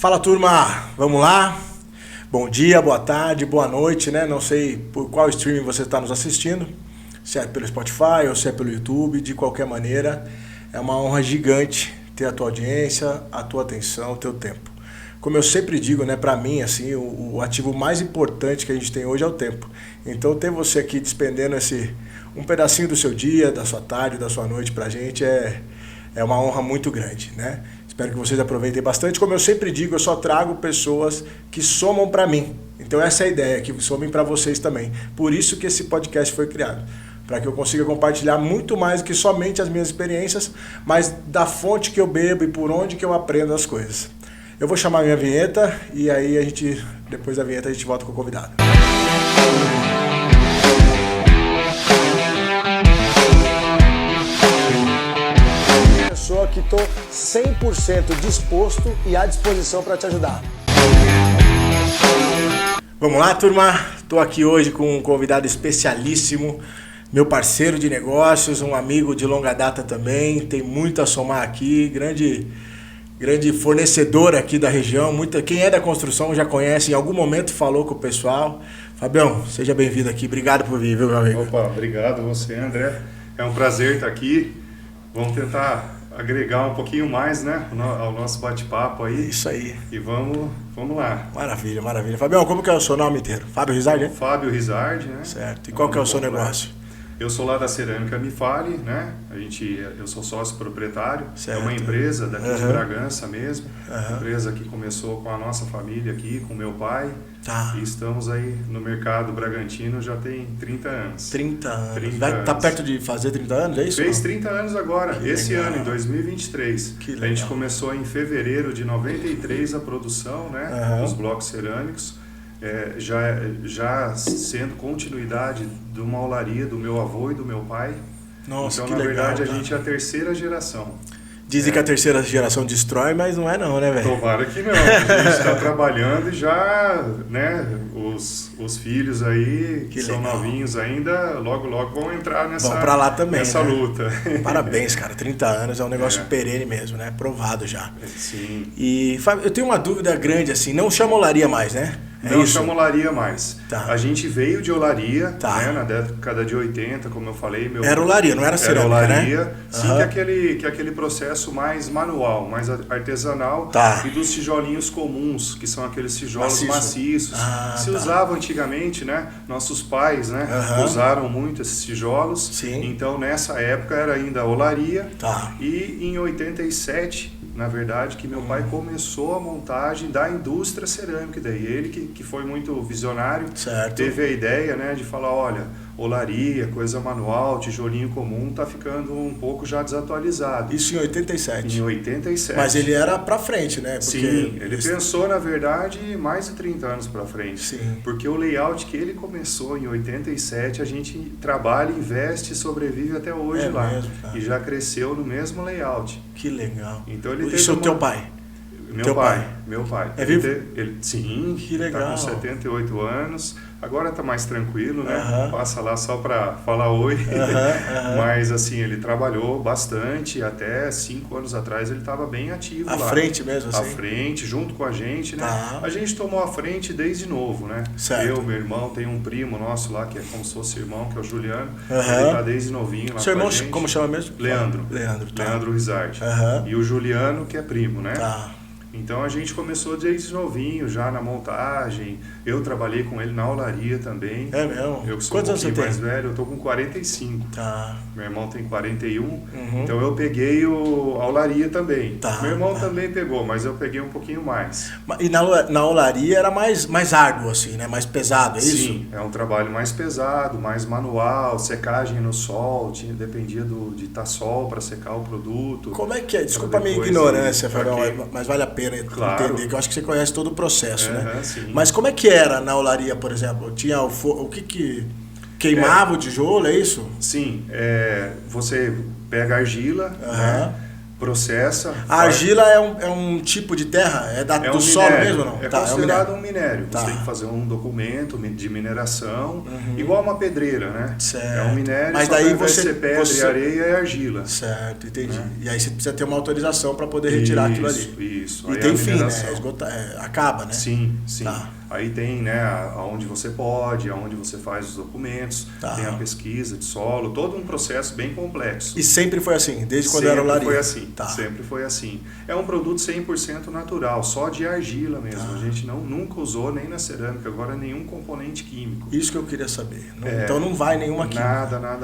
Fala, turma, vamos lá? Bom dia, boa tarde, boa noite, né? Não sei por qual streaming você está nos assistindo, se é pelo Spotify ou se é pelo YouTube, de qualquer maneira, é uma honra gigante ter a tua audiência, a tua atenção, o teu tempo. Como eu sempre digo, né, para mim, assim, o ativo mais importante que a gente tem hoje é o tempo. Então, ter você aqui despendendo um pedacinho do seu dia, da sua tarde, da sua noite pra gente é uma honra muito grande, né? Espero que vocês aproveitem bastante. Como eu sempre digo, eu só trago pessoas que somam para mim. Então essa é a ideia, que somem para vocês também. Por isso que esse podcast foi criado. Para que eu consiga compartilhar muito mais do que somente as minhas experiências, mas da fonte que eu bebo e por onde que eu aprendo as coisas. Eu vou chamar a minha vinheta e aí depois da vinheta a gente volta com o convidado. Que estou 100% disposto e à disposição para te ajudar. Vamos lá, turma? Estou aqui hoje com um convidado especialíssimo, meu parceiro de negócios, um amigo de longa data também, tem muito a somar aqui, grande fornecedor aqui da região. Quem é da construção já conhece, em algum momento falou com o pessoal. Fabião, seja bem-vindo aqui, obrigado por vir, viu, meu amigo? Opa, obrigado você, André. É um prazer estar aqui. Vamos tentar agregar um pouquinho mais, né, ao nosso bate-papo aí. Isso aí. E vamos lá. Maravilha, maravilha. Fabião, como que é o seu nome inteiro? Fábio Rizardi, né? Fábio Rizardi, né? Certo. E qual que é o seu negócio? Eu sou lá da Cerâmica Mifali, né? Eu sou sócio proprietário. Certo. É uma empresa daqui de Bragança mesmo. Empresa que começou com a nossa família aqui, com meu pai. Tá. E estamos aí no mercado bragantino já tem 30 anos. 30 anos. 30 anos. Tá perto de fazer 30 anos, é isso? Fez 30 anos agora, esse ano, em 2023. Que legal. A gente começou em fevereiro de 93 a produção, né, dos blocos cerâmicos. Já sendo continuidade de uma olaria do meu avô e do meu pai. Nossa, então, que na legal, verdade, cara. a gente é a terceira geração. Dizem que a terceira geração destrói, mas não é não, né, velho? Tomara que não. A gente está trabalhando e já, né, os filhos aí, que são novinhos ainda, logo vão entrar nessa luta. Parabéns, cara. 30 anos é um negócio perene mesmo, né? Provado já. Sim. E, Fábio, eu tenho uma dúvida grande, assim, não chama olaria mais, né? Não chama olaria mais. Tá. A gente veio de olaria, né, na década de 80, como eu falei. Era olaria, não era cerâmica, era olaria, né? Sim, que é aquele processo mais manual, mais artesanal. Tá. E dos tijolinhos comuns, que são aqueles tijolos maciços. Se usava antigamente, né? Nossos pais, né, usaram muito esses tijolos. Sim. Então, nessa época, era ainda olaria. Tá. E em 87... na verdade, que meu pai começou a montagem da indústria cerâmica. Daí ele, que foi muito visionário, teve a ideia, né, de falar, olha, olaria, coisa manual, tijolinho comum, tá ficando um pouco já desatualizado. Isso em 87? Em 87. Mas ele era pra frente, né? Porque sim, ele pensou, na verdade, mais de 30 anos pra frente. Sim. Porque o layout que ele começou em 87, a gente trabalha, investe e sobrevive até hoje lá. Mesmo, cara. E já cresceu no mesmo layout. Que legal. Então ele Isso é o teu pai? Meu pai. É vivo? Sim, que legal. Tá com 78 anos. Agora tá mais tranquilo, né? Passa lá só para falar oi. Mas assim, ele trabalhou bastante. Até 5 anos atrás ele estava bem ativo lá. À frente mesmo, assim? À frente, junto com a gente, né? Tá. A gente tomou a frente desde novo, né? Certo. Eu, meu irmão, tem um primo nosso lá, que é como se fosse irmão, que é o Juliano. Ele tá desde novinho lá. Seu irmão, com a gente. como chama mesmo? Leandro. Tá. Leandro Rizardi. E o Juliano, que é primo, né? Tá. Então a gente começou desde novinho, já na montagem. Eu trabalhei com ele na olaria também. É mesmo? Eu que sou Quantos anos você tem? mais velho, eu tô com 45. Tá. Meu irmão tem 41. Então eu peguei a olaria também. Tá. Meu irmão também pegou, mas eu peguei um pouquinho mais. E na olaria era mais árduo, assim, né? Mais pesado, é isso? Sim, é um trabalho mais pesado, mais manual, secagem no sol, dependia de estar sol para secar o produto. Como é que é? Desculpa a minha ignorância, Fabião, mas vale a pena entender, que eu acho que você conhece todo o processo, né? Sim. Mas como é que era na olaria, por exemplo? Tinha o que queimava o tijolo, é isso? Sim, você pega a argila, né? processa. A argila é um tipo de terra? É do solo mesmo ou não? É considerado um minério. Você tem que fazer um documento de mineração, igual uma pedreira, né? Certo. É um minério, mas só daí você pedra e areia e argila. Certo, entendi. E aí você precisa ter uma autorização para poder retirar aquilo ali. Isso. E aí tem fim, né? Acaba, né? Sim, sim. Tá. Aí tem, né, aonde você pode, aonde você faz os documentos, tem a pesquisa de solo, todo um processo bem complexo. E sempre foi assim, desde quando era olaria? Sempre foi assim, sempre foi assim. É um produto 100% natural, só de argila mesmo. A gente nunca usou nem na cerâmica, agora nenhum componente químico. Isso que eu queria saber. Então não vai nenhuma química? Nada.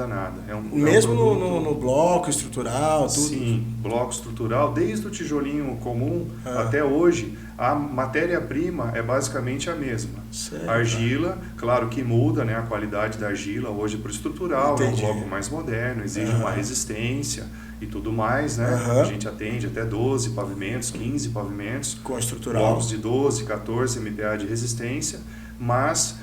Mesmo no bloco estrutural, tudo? Sim, bloco estrutural, desde o tijolinho comum até hoje, a matéria-prima é basicamente a mesma. Certo. Argila, claro que muda, né, a qualidade da argila hoje para o estrutural, é um bloco mais moderno, exige uma resistência e tudo mais, né? A gente atende até 12 pavimentos, 15 pavimentos, com estrutural, blocos de 12, 14 MPa de resistência, mas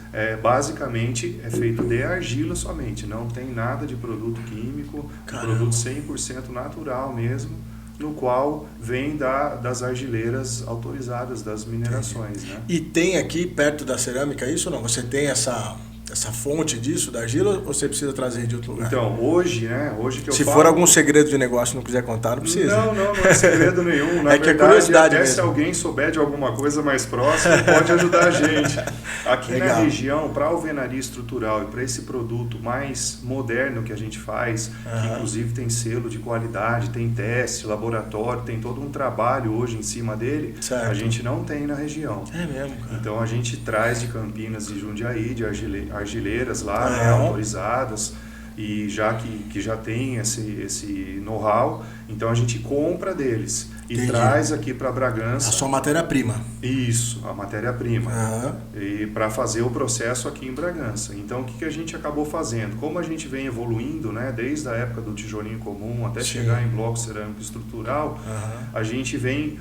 basicamente é feito de argila somente, não tem nada de produto químico, um produto 100% natural mesmo, no qual vem das argileiras autorizadas das minerações. Né? E tem aqui perto da cerâmica isso ou não? Você tem essa fonte disso, da argila, ou você precisa trazer de outro lugar? Então, hoje, né? Hoje que eu Se for algum segredo de negócio e não quiser contar, não precisa. Não é segredo nenhum. Na verdade, que é curiosidade até mesmo. Se alguém souber de alguma coisa mais próxima, pode ajudar a gente. Aqui na região, para a alvenaria estrutural e para esse produto mais moderno que a gente faz, que inclusive tem selo de qualidade, tem teste, laboratório, tem todo um trabalho hoje em cima dele, a gente não tem na região. É mesmo, cara. Então a gente traz de Campinas e Jundiaí, de argileiras lá, né, autorizadas, e que já tem esse know-how, então a gente compra deles e traz aqui para Bragança. A sua matéria-prima. Isso, a matéria-prima. E para fazer o processo aqui em Bragança. Então o que a gente acabou fazendo? Como a gente vem evoluindo, né, desde a época do tijolinho comum até chegar em bloco cerâmico estrutural, a gente vem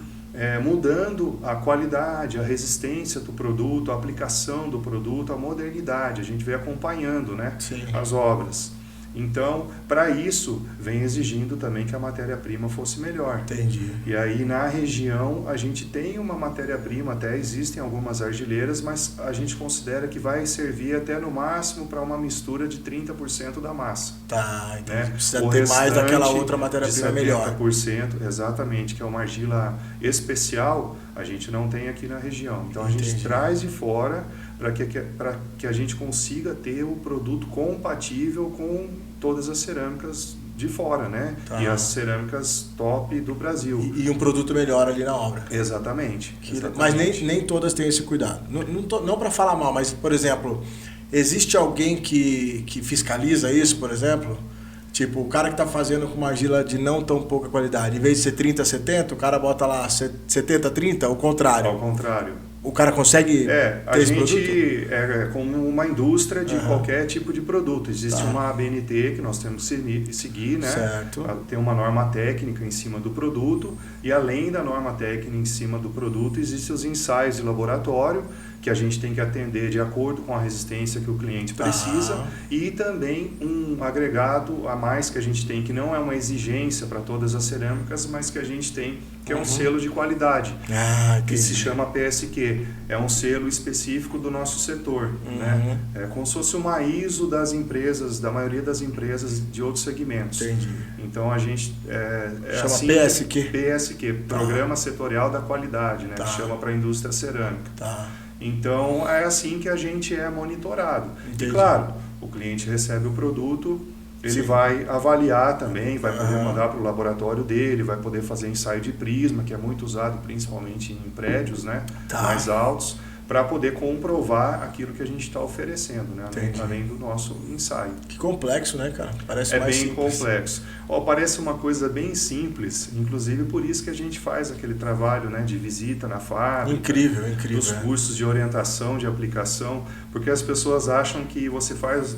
mudando a qualidade, a resistência do produto, a aplicação do produto, a modernidade. A gente vem acompanhando, né, as obras. Então, para isso, vem exigindo também que a matéria-prima fosse melhor. Entendi. E aí, na região, a gente tem uma matéria-prima, até existem algumas argileiras, mas a gente considera que vai servir até no máximo para uma mistura de 30% da massa. Tá, então né? Precisa ter mais daquela outra matéria-prima melhor. 70%, exatamente, que é uma argila especial, a gente não tem aqui na região. Então, a gente traz de fora para que a gente consiga ter o produto compatível com todas as cerâmicas de fora, né? E as cerâmicas top do Brasil. E um produto melhor ali na obra. Exatamente. Mas nem todas têm esse cuidado. Não para falar mal, mas, por exemplo, existe alguém que fiscaliza isso, por exemplo? Tipo, o cara que está fazendo com uma argila de não tão pouca qualidade, em vez de ser 30-70, o cara bota lá 70-30, o contrário. Ao contrário. O cara consegue a gente é como uma indústria de qualquer tipo de produto. Existe uma ABNT que nós temos que seguir, né? Certo. Tem uma norma técnica em cima do produto e além da norma técnica em cima do produto, existem os ensaios de laboratório que a gente tem que atender de acordo com a resistência que o cliente precisa e também um agregado a mais que a gente tem, que não é uma exigência para todas as cerâmicas, mas que a gente tem, que é um selo de qualidade, que se chama PSQ. É um selo específico do nosso setor. Né? É como se fosse uma ISO das empresas, da maioria das empresas de outros segmentos. Entendi. Então a gente chama assim, PSQ, Programa Setorial da Qualidade, né? Que chama para a indústria cerâmica. Então é assim que a gente é monitorado. Entendi. E claro, o cliente recebe o produto, ele vai avaliar também, vai poder mandar para o laboratório dele, vai poder fazer ensaio de prisma, que é muito usado principalmente em prédios, né, mais altos, para poder comprovar aquilo que a gente está oferecendo, né, além do nosso ensaio. Que complexo, né, cara? Parece mais bem simples. Complexo. Parece uma coisa bem simples, inclusive por isso que a gente faz aquele trabalho, né, de visita na fábrica. Incrível. Os cursos de orientação, de aplicação, porque as pessoas acham que você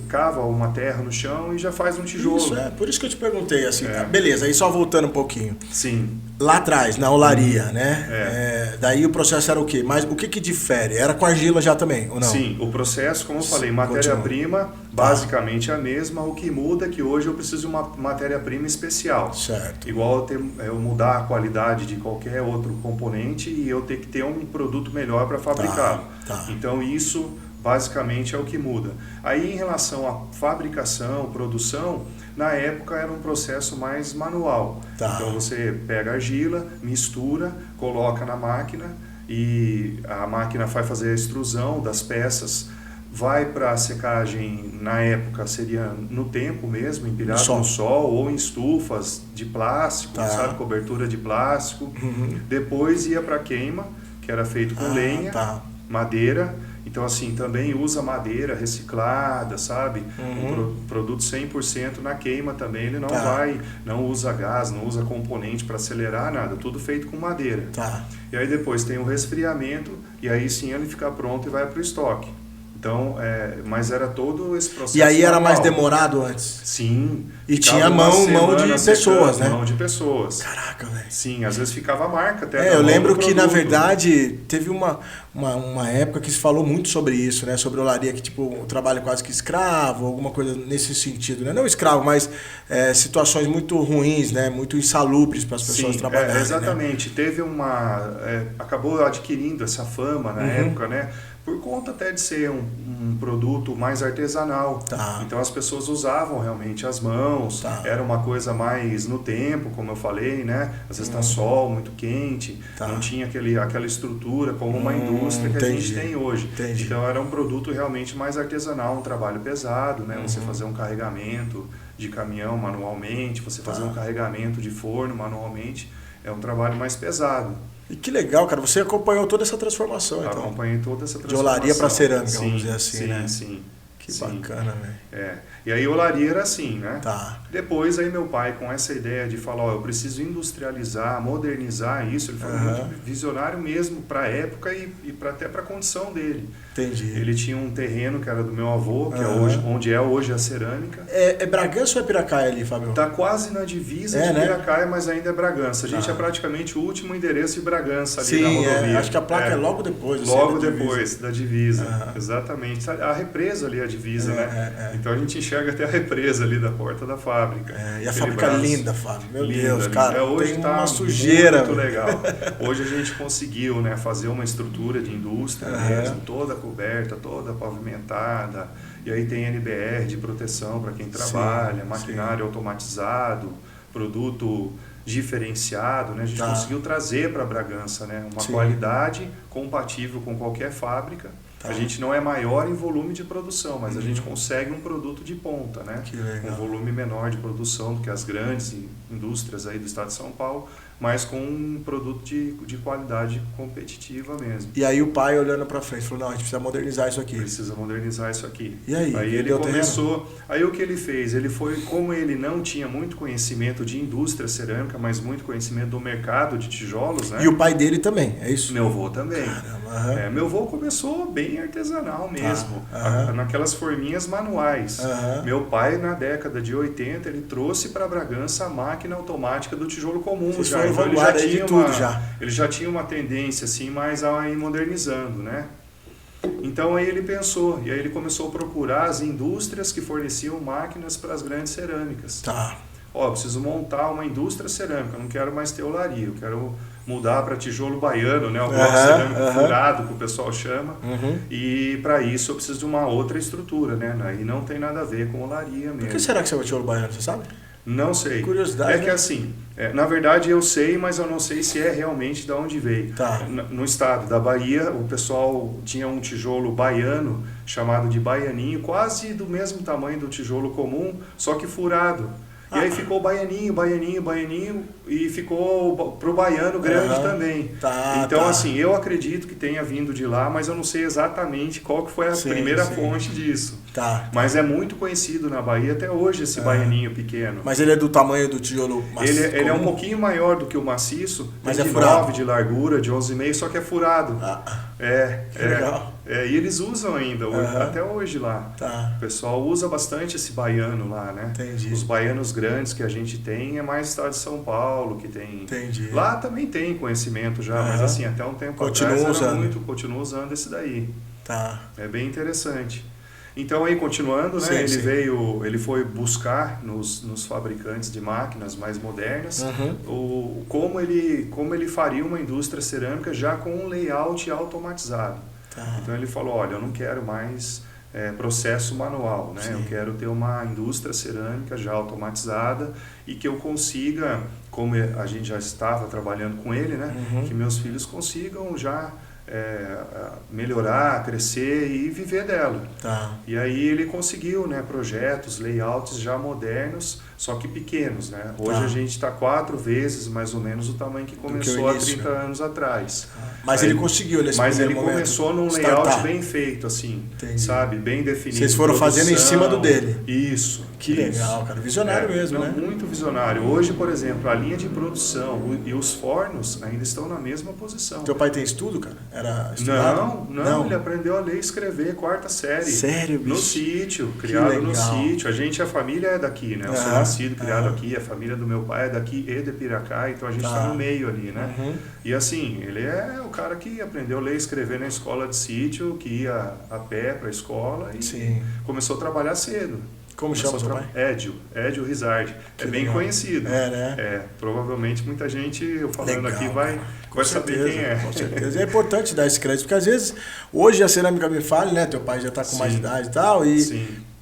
cava uma terra no chão e já faz um tijolo. Por isso que eu te perguntei, assim, beleza, aí só voltando um pouquinho. Sim. Lá atrás, na olaria, né? Daí o processo era o quê? Mas o que difere? Era com argila já também, ou não? Sim, o processo, como eu falei, matéria-prima basicamente é a mesma. O que muda é que hoje eu preciso de uma matéria-prima especial. Certo. Igual eu mudar a qualidade de qualquer outro componente e eu ter que ter um produto melhor para fabricá-lo. Então isso basicamente é o que muda. Aí em relação à fabricação, produção, na época era um processo mais manual. Então você pega a argila, mistura, coloca na máquina e a máquina vai fazer a extrusão das peças, vai para a secagem, na época seria no tempo mesmo, empilhado no sol ou em estufas de plástico, sabe, cobertura de plástico. Depois ia para queima, que era feito com lenha, madeira. Então, assim, também usa madeira reciclada, sabe? Um produto 100% na queima também, ele não usa gás, não usa componente para acelerar nada, tudo feito com madeira. E aí depois tem o resfriamento, e aí sim ele fica pronto e vai para o estoque. Então, mas era todo esse processo. E aí era mais demorado antes? Sim. E tinha mão de pessoas, né? Mão de pessoas. Caraca, velho. Sim, às vezes ficava a marca até. Eu lembro que, na verdade, teve uma época que se falou muito sobre isso, né? Sobre olaria, que tipo, o trabalho quase que escravo, alguma coisa nesse sentido, né? Não escravo, mas situações muito ruins, né? Muito insalubres para as pessoas trabalharem. Exatamente. Né? Teve acabou adquirindo essa fama na época, né? Por conta até de ser um produto mais artesanal. Então as pessoas usavam realmente as mãos, era uma coisa mais no tempo, como eu falei, né? Às vezes está sol, muito quente, não tinha aquela estrutura como uma indústria que a gente tem hoje. Então era um produto realmente mais artesanal, um trabalho pesado, né? Você fazer um carregamento de caminhão manualmente, você fazer um carregamento de forno manualmente, é um trabalho mais pesado. E que legal, cara. Você acompanhou toda essa transformação, então. Acompanhei toda essa transformação. De olaria para cerâmica, vamos dizer assim, né? Sim. Que bacana, velho. E aí olaria era assim, né? Depois aí meu pai, com essa ideia de falar, eu preciso industrializar, modernizar isso, ele foi muito visionário mesmo para a época e até para a condição dele. Entendi. Ele tinha um terreno que era do meu avô, que é onde é hoje a cerâmica. É Bragança ou é Piracaia ali, Fábio? Tá quase na divisa de Piracaia, mas ainda é Bragança. A gente é praticamente o último endereço de Bragança ali na rodovia. Acho que a placa é logo depois. Logo depois da divisa. Exatamente. A represa ali é a divisa, né? Então a gente enxerga até a represa ali da porta da fábrica. E a fábrica linda, Fábio. Meu Deus, cara. Hoje tem tá uma sujeira. Muito legal. Hoje a gente conseguiu, né, fazer uma estrutura de indústria mesmo, toda coberta, toda pavimentada. E aí tem NBR de proteção para quem trabalha, maquinário automatizado, produto diferenciado, né? A gente conseguiu trazer para Bragança, né, uma qualidade compatível com qualquer fábrica. A gente não é maior em volume de produção, mas a gente consegue um produto de ponta, né? Um volume menor de produção do que as grandes indústrias aí do estado de São Paulo, mas com um produto de qualidade competitiva mesmo. E aí o pai olhando para frente falou, não, a gente precisa modernizar isso aqui. Precisa modernizar isso aqui. E aí? Aí ele começou, aí o que ele fez? Ele foi, como ele não tinha muito conhecimento de indústria cerâmica, mas muito conhecimento do mercado de tijolos, né? E o pai dele também, é isso? Meu avô também. Caramba, meu avô começou bem artesanal mesmo, naquelas forminhas manuais. Meu pai, na década de 80, ele trouxe para Bragança a máquina automática do tijolo comum. Então ele já tinha uma tendência assim, mais a ir modernizando, né? Então aí ele pensou, e aí ele começou a procurar as indústrias que forneciam máquinas para as grandes cerâmicas. Preciso montar uma indústria cerâmica, não quero mais ter olaria, eu quero mudar para tijolo baiano, né? O bloco cerâmico furado, que o pessoal chama. E para isso eu preciso de uma outra estrutura, né? Aí não tem nada a ver com olaria mesmo. Por que será que você é o tijolo baiano, você sabe? Não sei. Curiosidade. É que assim, na verdade eu sei, mas eu não sei se é realmente de onde veio. No estado da Bahia, o pessoal tinha um tijolo baiano, chamado de baianinho, quase do mesmo tamanho do tijolo comum, só que furado. E aí ficou baianinho, e ficou pro baiano grande também. Então, assim, eu acredito que tenha vindo de lá, mas eu não sei exatamente qual que foi a primeira fonte disso. Mas é muito conhecido na Bahia até hoje esse baianinho pequeno. Mas ele é do tamanho do tijolo maciço? Ele é um pouquinho maior do que o maciço, mas tem de 9 de largura, de 11,5, só que é furado. Legal. E eles usam ainda, até hoje lá. O pessoal usa bastante esse baiano lá, né? Entendi. Os baianos grandes que a gente tem é mais estado de São Paulo, Paulo, que tem... Entendi. Lá também tem conhecimento já, mas assim, até um tempo atrás continua usando esse daí. Tá. É bem interessante. Então aí, continuando, né, ele foi buscar nos fabricantes de máquinas mais modernas como ele faria uma indústria cerâmica já com um layout automatizado. Tá. Então ele falou, olha, eu não quero mais processo manual, né? Eu quero ter uma indústria cerâmica já automatizada e que eu consiga, como a gente já estava trabalhando com ele, né, que meus filhos consigam já melhorar, crescer e viver dela. Tá. E aí ele conseguiu, né, projetos, layouts já modernos, só que pequenos, né? Hoje a gente está 4 vezes mais ou menos o tamanho que começou há 30 anos atrás. Mas aí, ele conseguiu nesse Mas ele momento começou num layout bem feito, assim, sabe? Bem definido. Vocês foram fazendo em cima do dele. Isso. Que legal, cara. Visionário mesmo, né? Muito visionário. Hoje, por exemplo, a linha de produção e os fornos ainda estão na mesma posição. Teu pai tem estudo, cara? Era estudado? Não, ele aprendeu a ler e escrever, 4ª série. Sério, bicho? No sítio, criado no sítio. A família é daqui, né? Eu sou nascido, criado aqui, a família do meu pai é daqui e de Piracá, então a gente está no meio ali, né? E assim, ele é o cara que aprendeu a ler e escrever na escola de sítio, que ia a pé para a escola e começou a trabalhar cedo. Como chama seu pai? Edio Rizardi. É bem conhecido. Né? Provavelmente muita gente, eu falando aqui, vai saber quem é. Com certeza. É importante dar esse crédito, porque às vezes, hoje a cerâmica me fala, né? Teu pai já está com mais idade e tal,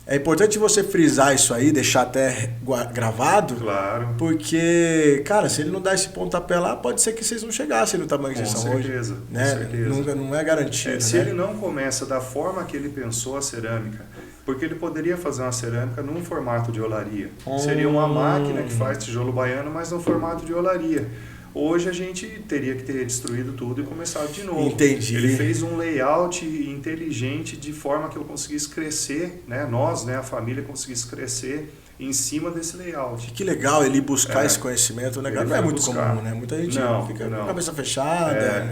é importante você frisar isso aí, deixar até gravado. Claro. Porque, cara, se ele não dá esse pontapé lá, pode ser que vocês não chegassem no tamanho que vocês são hoje. Né? Com certeza. Não é garantido. Se ele não começa da forma que ele pensou a cerâmica, porque ele poderia fazer uma cerâmica num formato de olaria. Seria uma máquina que faz tijolo baiano, mas no formato de olaria. Hoje a gente teria que ter destruído tudo e começado de novo. Entendi. Ele fez um layout inteligente de forma que eu conseguisse crescer, né? Nós, né, a família, conseguisse crescer em cima desse layout. Que legal ele buscar esse conhecimento, né? Não é muito comum, né? Muita gente fica com a cabeça fechada,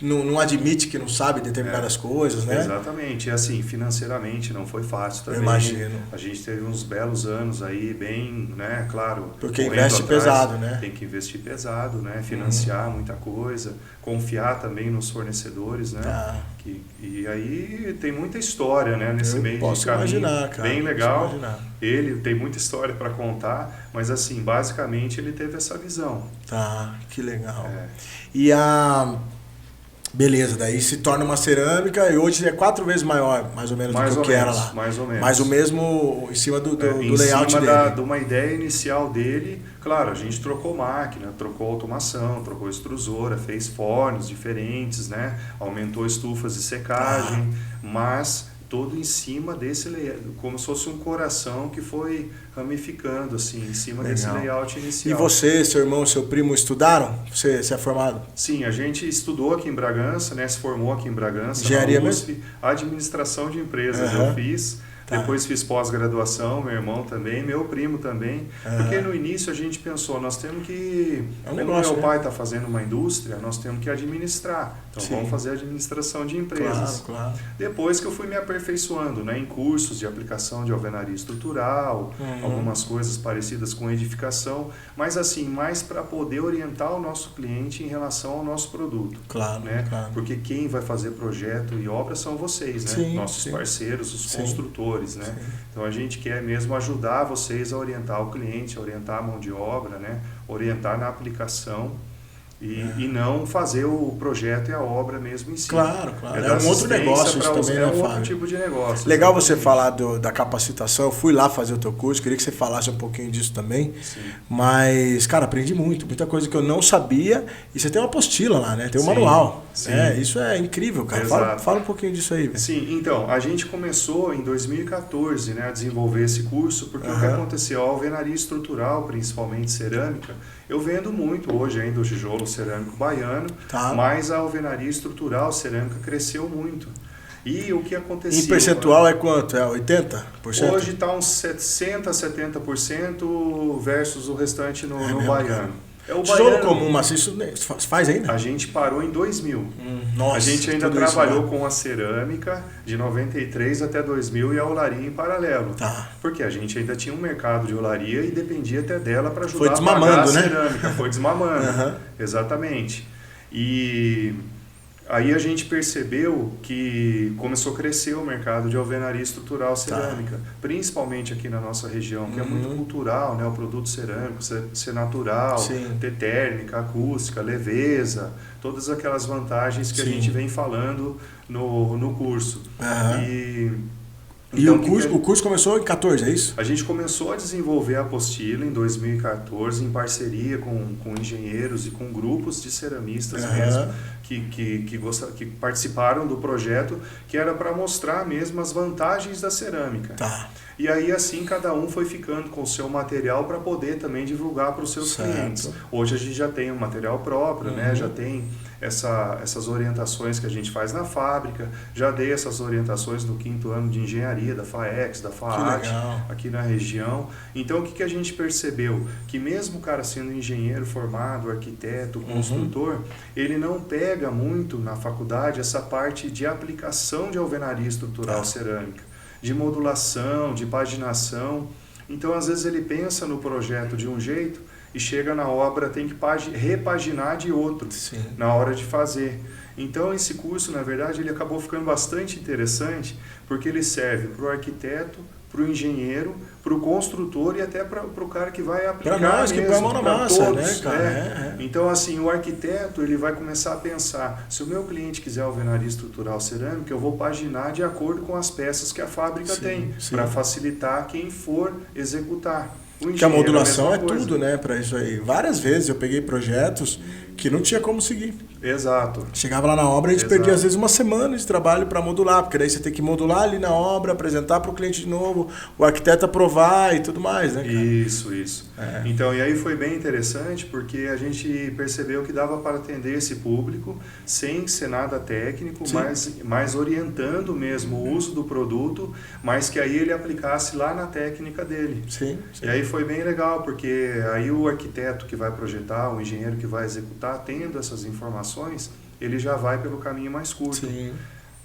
não admite que não sabe determinadas coisas, né? Exatamente. E assim, financeiramente não foi fácil também. Eu imagino. A gente teve uns belos anos aí, bem, né? Claro. Porque investe pesado, né? Tem que investir pesado, né? Financiar muita coisa, confiar também nos fornecedores, né? E aí tem muita história, né? Nesse meio de caminho. Imaginar, cara. Bem legal. Ele tem muita história para contar, mas assim, basicamente ele teve essa visão. Tá, que legal. E beleza, daí se torna uma cerâmica e hoje é 4 vezes maior, mais ou menos, do que era lá. Mais ou menos. Mas o mesmo em cima do layout dele. Em cima de uma ideia inicial dele, claro, a gente trocou máquina, trocou automação, trocou extrusora, fez fornos diferentes, né? Aumentou estufas de secagem, mas todo em cima desse layout, como se fosse um coração que foi ramificando assim, em cima desse layout inicial. E você, seu irmão, seu primo estudaram? Você é formado? Sim, a gente estudou aqui em Bragança, né? Se formou aqui em Bragança. Engenharia na USP, administração de empresas eu fiz. Depois fiz pós-graduação, meu irmão também, meu primo também. Porque no início a gente pensou, nós temos que... como meu pai está fazendo uma indústria, nós temos que administrar. Então vamos fazer administração de empresas. Claro. Depois que eu fui me aperfeiçoando, né, em cursos de aplicação de alvenaria estrutural, algumas coisas parecidas com edificação, mas assim, mais para poder orientar o nosso cliente em relação ao nosso produto. Claro. Porque quem vai fazer projeto e obra são vocês, né? Nossos parceiros, os construtores. Né? Então a gente quer mesmo ajudar vocês a orientar o cliente, a orientar a mão de obra, né? Orientar na aplicação e não fazer o projeto e a obra mesmo em si. Claro. É um outro negócio isso também, né, Fábio? Outro tipo de negócio. Legal você falar da capacitação. Eu fui lá fazer o teu curso, queria que você falasse um pouquinho disso também. Sim. Mas, cara, aprendi muita coisa que eu não sabia. E você tem uma apostila lá, né? Tem um manual. Sim. Isso é incrível, cara. Fala um pouquinho disso aí. Sim, então, a gente começou em 2014, né, a desenvolver esse curso, porque o que aconteceu? A alvenaria estrutural, principalmente cerâmica, eu vendo muito hoje ainda o tijolo cerâmico baiano, mas a alvenaria estrutural cerâmica cresceu muito. E o que aconteceu... Em percentual é quanto? É 80%? Hoje está uns 60%, 70% versus o restante no baiano. É o tijolo baiano. comum maciço faz ainda? A gente parou em 2000. Nossa, a gente ainda trabalhou com a cerâmica de 93 até 2000 e a olaria em paralelo. Tá. Porque a gente ainda tinha um mercado de olaria e dependia até dela para ajudar a pagar a cerâmica. Foi desmamando. Exatamente. E aí a gente percebeu que começou a crescer o mercado de alvenaria estrutural cerâmica, principalmente aqui na nossa região, que é muito cultural, né? O produto cerâmico ser natural, ter térmica, acústica, leveza, todas aquelas vantagens que a gente vem falando no curso. Então, o curso começou em 14, é isso? A gente começou a desenvolver a apostila em 2014 em parceria com engenheiros e com grupos de ceramistas mesmo que participaram do projeto, que era para mostrar mesmo as vantagens da cerâmica. Tá. E aí assim cada um foi ficando com o seu material para poder também divulgar para os seus clientes. Hoje a gente já tem um material próprio, né? Já tem essas orientações que a gente faz na fábrica, já dei essas orientações no 5º ano de engenharia da FAEX, da FAAT, aqui na região. Então o que a gente percebeu? Que mesmo o cara sendo engenheiro formado, arquiteto, construtor, ele não pega muito na faculdade essa parte de aplicação de alvenaria estrutural cerâmica, de modulação, de paginação. Então às vezes ele pensa no projeto de um jeito e chega na obra, tem que repaginar de outro na hora de fazer. Então esse curso, na verdade, ele acabou ficando bastante interessante, porque ele serve para o arquiteto, para o engenheiro, para o construtor e até para o cara que vai aplicar para nós, mesmo, que põe a mão na massa, todos, né, cara? Então, assim, o arquiteto, ele vai começar a pensar, se o meu cliente quiser alvenaria estrutural cerâmica, eu vou paginar de acordo com as peças que a fábrica tem, para facilitar quem for executar. Que a modulação é tudo, né, para isso aí. Várias vezes eu peguei projetos que não tinha como seguir. Exato. Chegava lá na obra e a gente perdia às vezes uma semana de trabalho para modular, porque daí você tem que modular ali na obra, apresentar para o cliente de novo, o arquiteto aprovar e tudo mais, né, cara? Isso. Então, e aí foi bem interessante, porque a gente percebeu que dava para atender esse público sem ser nada técnico, mas orientando mesmo o uso do produto, mas que aí ele aplicasse lá na técnica dele. E aí foi bem legal, porque aí o arquiteto que vai projetar, o engenheiro que vai executar, tendo essas informações, ele já vai pelo caminho mais curto.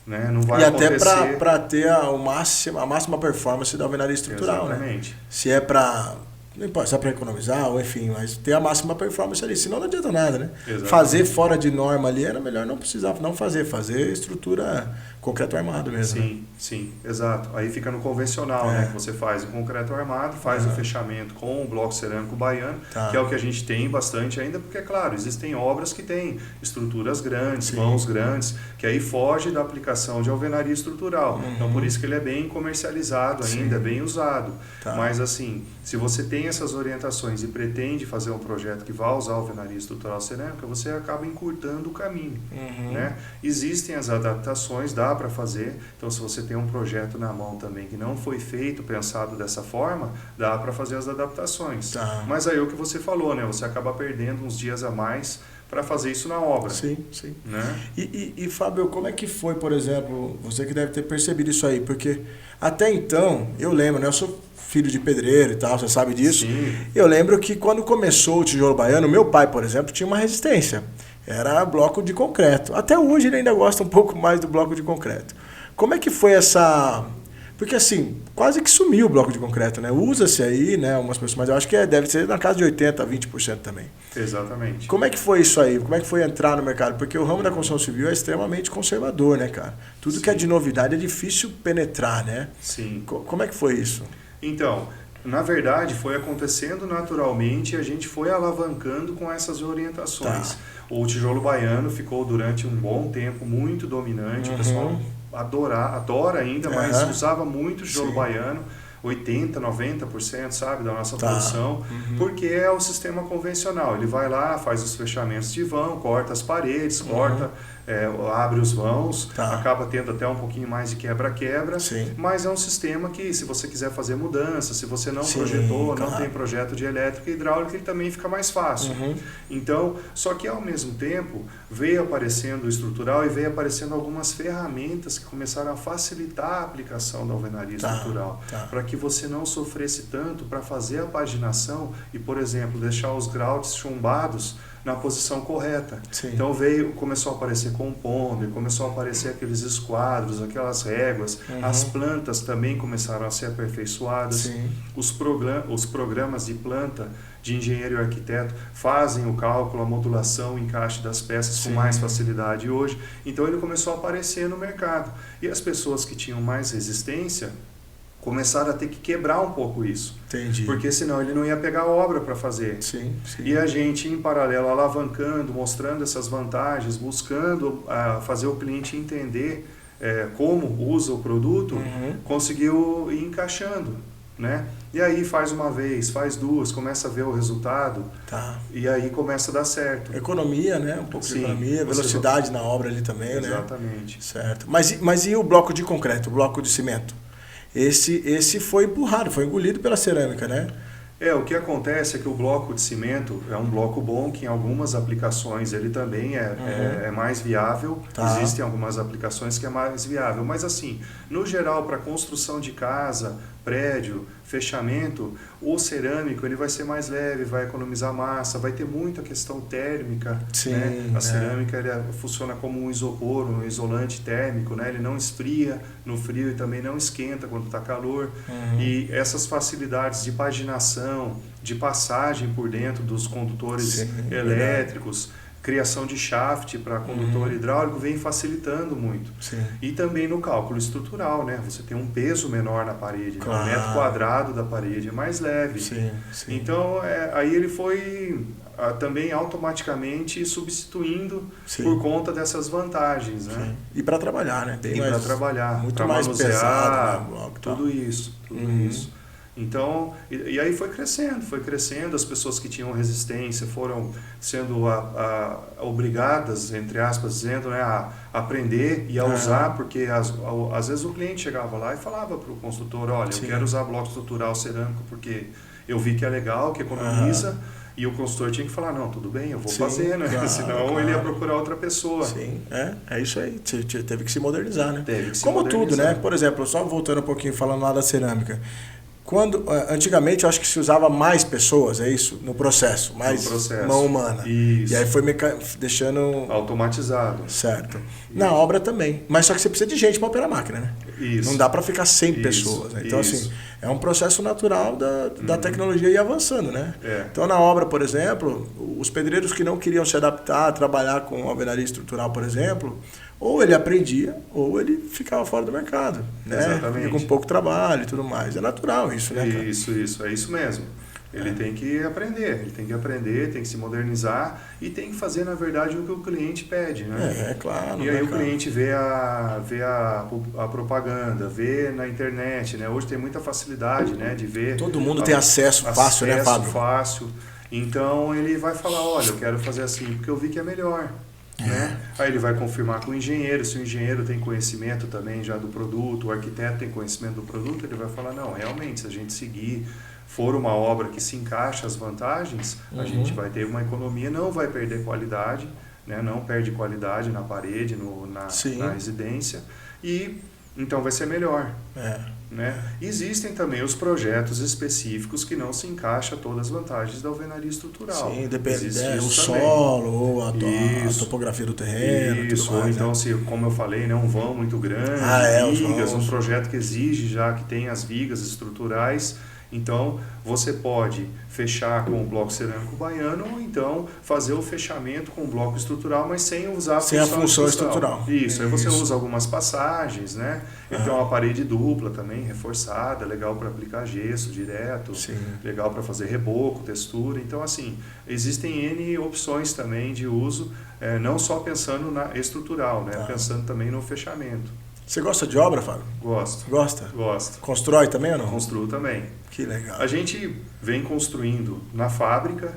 Né? Não vai acontecer... até para ter a máxima performance da alvenaria estrutural. Exatamente. Né? Se é para... Não importa se é para economizar, ou enfim, mas ter a máxima performance ali, senão não adianta nada, né? Exatamente. Fazer fora de norma ali era melhor não precisar, não fazer estrutura concreto armado mesmo. Sim, exato. Aí fica no convencional, né? Que você faz o concreto armado, faz o fechamento com o bloco cerâmico baiano, que é o que a gente tem bastante ainda, porque, é claro, existem obras que têm estruturas grandes, mãos grandes, que aí foge da aplicação de alvenaria estrutural. Então, por isso que ele é bem comercializado ainda, é bem usado. Mas, assim, se você tem essas orientações e pretende fazer um projeto que vai usar alvenaria estrutural cerâmica, você acaba encurtando o caminho. Né? Existem as adaptações, dá para fazer. Então, se você tem um projeto na mão também que não foi feito, pensado dessa forma, dá para fazer as adaptações. Mas aí é o que você falou, né? Você acaba perdendo uns dias a mais para fazer isso na obra. Sim. Né? E Fábio, como é que foi, por exemplo, você que deve ter percebido isso aí, porque até então, eu lembro, né? Eu sou filho de pedreiro e tal, você sabe disso. Eu lembro que quando começou o tijolo baiano, meu pai, por exemplo, tinha uma resistência. Era bloco de concreto. Até hoje ele ainda gosta um pouco mais do bloco de concreto. Como é que foi essa... Porque assim, quase que sumiu o bloco de concreto, né? Usa-se aí, né, umas pessoas, mas eu acho que deve ser na casa de 80% a 20% também. Exatamente. Como é que foi isso aí? Como é que foi entrar no mercado? Porque o ramo da construção civil é extremamente conservador, né, cara? Tudo que é de novidade é difícil penetrar, né? Sim. Como é que foi isso? Então, na verdade, foi acontecendo naturalmente e a gente foi alavancando com essas orientações. O tijolo baiano ficou durante um bom tempo muito dominante, o pessoal adora ainda, mas usava muito tijolo baiano, 80%, 90%, sabe, da nossa produção, porque é o sistema convencional. Ele vai lá, faz os fechamentos de vão, corta as paredes, corta abre os vãos, Tá. acaba tendo até um pouquinho mais de quebra-quebra, Sim. mas é um sistema que, se você quiser fazer mudança, se você não Sim, projetou, claro. não tem projeto de elétrica e hidráulica, ele também fica mais fácil. Então, só que ao mesmo tempo, veio aparecendo o estrutural e veio aparecendo algumas ferramentas que começaram a facilitar a aplicação da alvenaria estrutural, para que você não sofresse tanto para fazer a paginação e, por exemplo, deixar os grautes chumbados na posição correta. Sim. Então começou a aparecer compounder, começou a aparecer aqueles esquadros, aquelas réguas, as plantas também começaram a ser aperfeiçoadas. Sim. Os programas de planta de engenheiro e arquiteto fazem o cálculo, a modulação, o encaixe das peças com mais facilidade hoje. Então ele começou a aparecer no mercado. E as pessoas que tinham mais resistência começaram a ter que quebrar um pouco isso. Entendi. Porque senão ele não ia pegar obra para fazer. Sim. E a gente, em paralelo, alavancando, mostrando essas vantagens, buscando fazer o cliente entender como usa o produto, conseguiu ir encaixando, né? E aí faz uma vez, faz duas, começa a ver o resultado, e aí começa a dar certo. Economia, né? Um pouco de economia, velocidade na obra ali também, Exatamente. né? Certo. Mas e o bloco de concreto, o bloco de cimento? Esse foi empurrado, foi engolido pela cerâmica, né? O que acontece é que o bloco de cimento é um bloco bom, que em algumas aplicações ele também é mais viável. Existem algumas aplicações que é mais viável. Mas assim, no geral, para construção de casa, prédio, fechamento, o cerâmico ele vai ser mais leve, vai economizar massa, vai ter muita questão térmica. Sim, né? A cerâmica ele funciona como um isopor, um isolante térmico, né? Ele não esfria no frio e também não esquenta quando está calor. E essas facilidades de paginação, de passagem por dentro dos condutores elétricos, criação de shaft para condutor hidráulico vem facilitando muito. E também no cálculo estrutural, né? Você tem um peso menor na parede, o metro quadrado da parede é mais leve. Então, aí ele foi também automaticamente substituindo por conta dessas vantagens, né? E para trabalhar, né? E para trabalhar, muito para mais manusear, pesado, né? Bloco, tudo isso. Então, e aí foi crescendo, as pessoas que tinham resistência foram sendo obrigadas, entre aspas, dizendo, né, a aprender e a usar, porque às vezes o cliente chegava lá e falava para o construtor, olha, eu quero usar bloco estrutural cerâmico porque eu vi que é legal, que economiza, e o consultor tinha que falar, não, tudo bem, eu vou fazer, né? Senão ele ia procurar outra pessoa. É isso aí, teve que se modernizar, né? Teve que se Como modernizar. tudo, né? Por exemplo, só voltando um pouquinho, falando lá da cerâmica. Antigamente eu acho que se usava mais pessoas, é isso? No processo, mais mão humana. Isso. E aí foi deixando... automatizado. Certo. Na obra também. Mas só que você precisa de gente para operar a máquina, né? Isso. Não dá para ficar 100 pessoas. Né? Então, assim, é um processo natural da tecnologia ir avançando, né? Então, na obra, por exemplo, os pedreiros que não queriam se adaptar a trabalhar com alvenaria estrutural, por exemplo, ou ele aprendia, ou ele ficava fora do mercado, né? Exatamente. Com pouco trabalho e tudo mais. É natural isso, né, cara? Isso, é isso mesmo. Ele tem que aprender, tem que se modernizar e tem que fazer, na verdade, o que o cliente pede, né? Claro. E aí o cliente vê a propaganda, vê na internet, né? Hoje tem muita facilidade, né, de ver... Todo mundo tem acesso fácil, né, Fábio? Fácil. Então ele vai falar, olha, eu quero fazer assim porque eu vi que é melhor. Né? Aí ele vai confirmar com o engenheiro, se o engenheiro tem conhecimento também já do produto, o arquiteto tem conhecimento do produto, ele vai falar, não, realmente, se a gente seguir, for uma obra que se encaixa as vantagens, a gente vai ter uma economia, não vai perder qualidade, né? Não perde qualidade na parede, na residência, e então vai ser melhor. Né? Existem também os projetos específicos que não se encaixam todas as vantagens da alvenaria estrutural. Sim, depende o solo, ou a topografia do terreno. Isso, tudo mais, então, né? como eu falei, né, um vão muito grande, vigas, um projeto que exige já que tem as vigas estruturais. Então, você pode fechar com o bloco cerâmico baiano ou então fazer o fechamento com o bloco estrutural, mas sem usar a função estrutural. Isso, aí você usa algumas passagens, né? Ele tem uma parede dupla também, reforçada, legal para aplicar gesso direto, legal para fazer reboco, textura. Então, assim, existem N opções também de uso, não só pensando na estrutural, né? Pensando também no fechamento. Você gosta de obra, Fábio? Gosto. Gosta? Gosto. Constrói também ou não? Construo também. Que legal. A gente vem construindo na fábrica,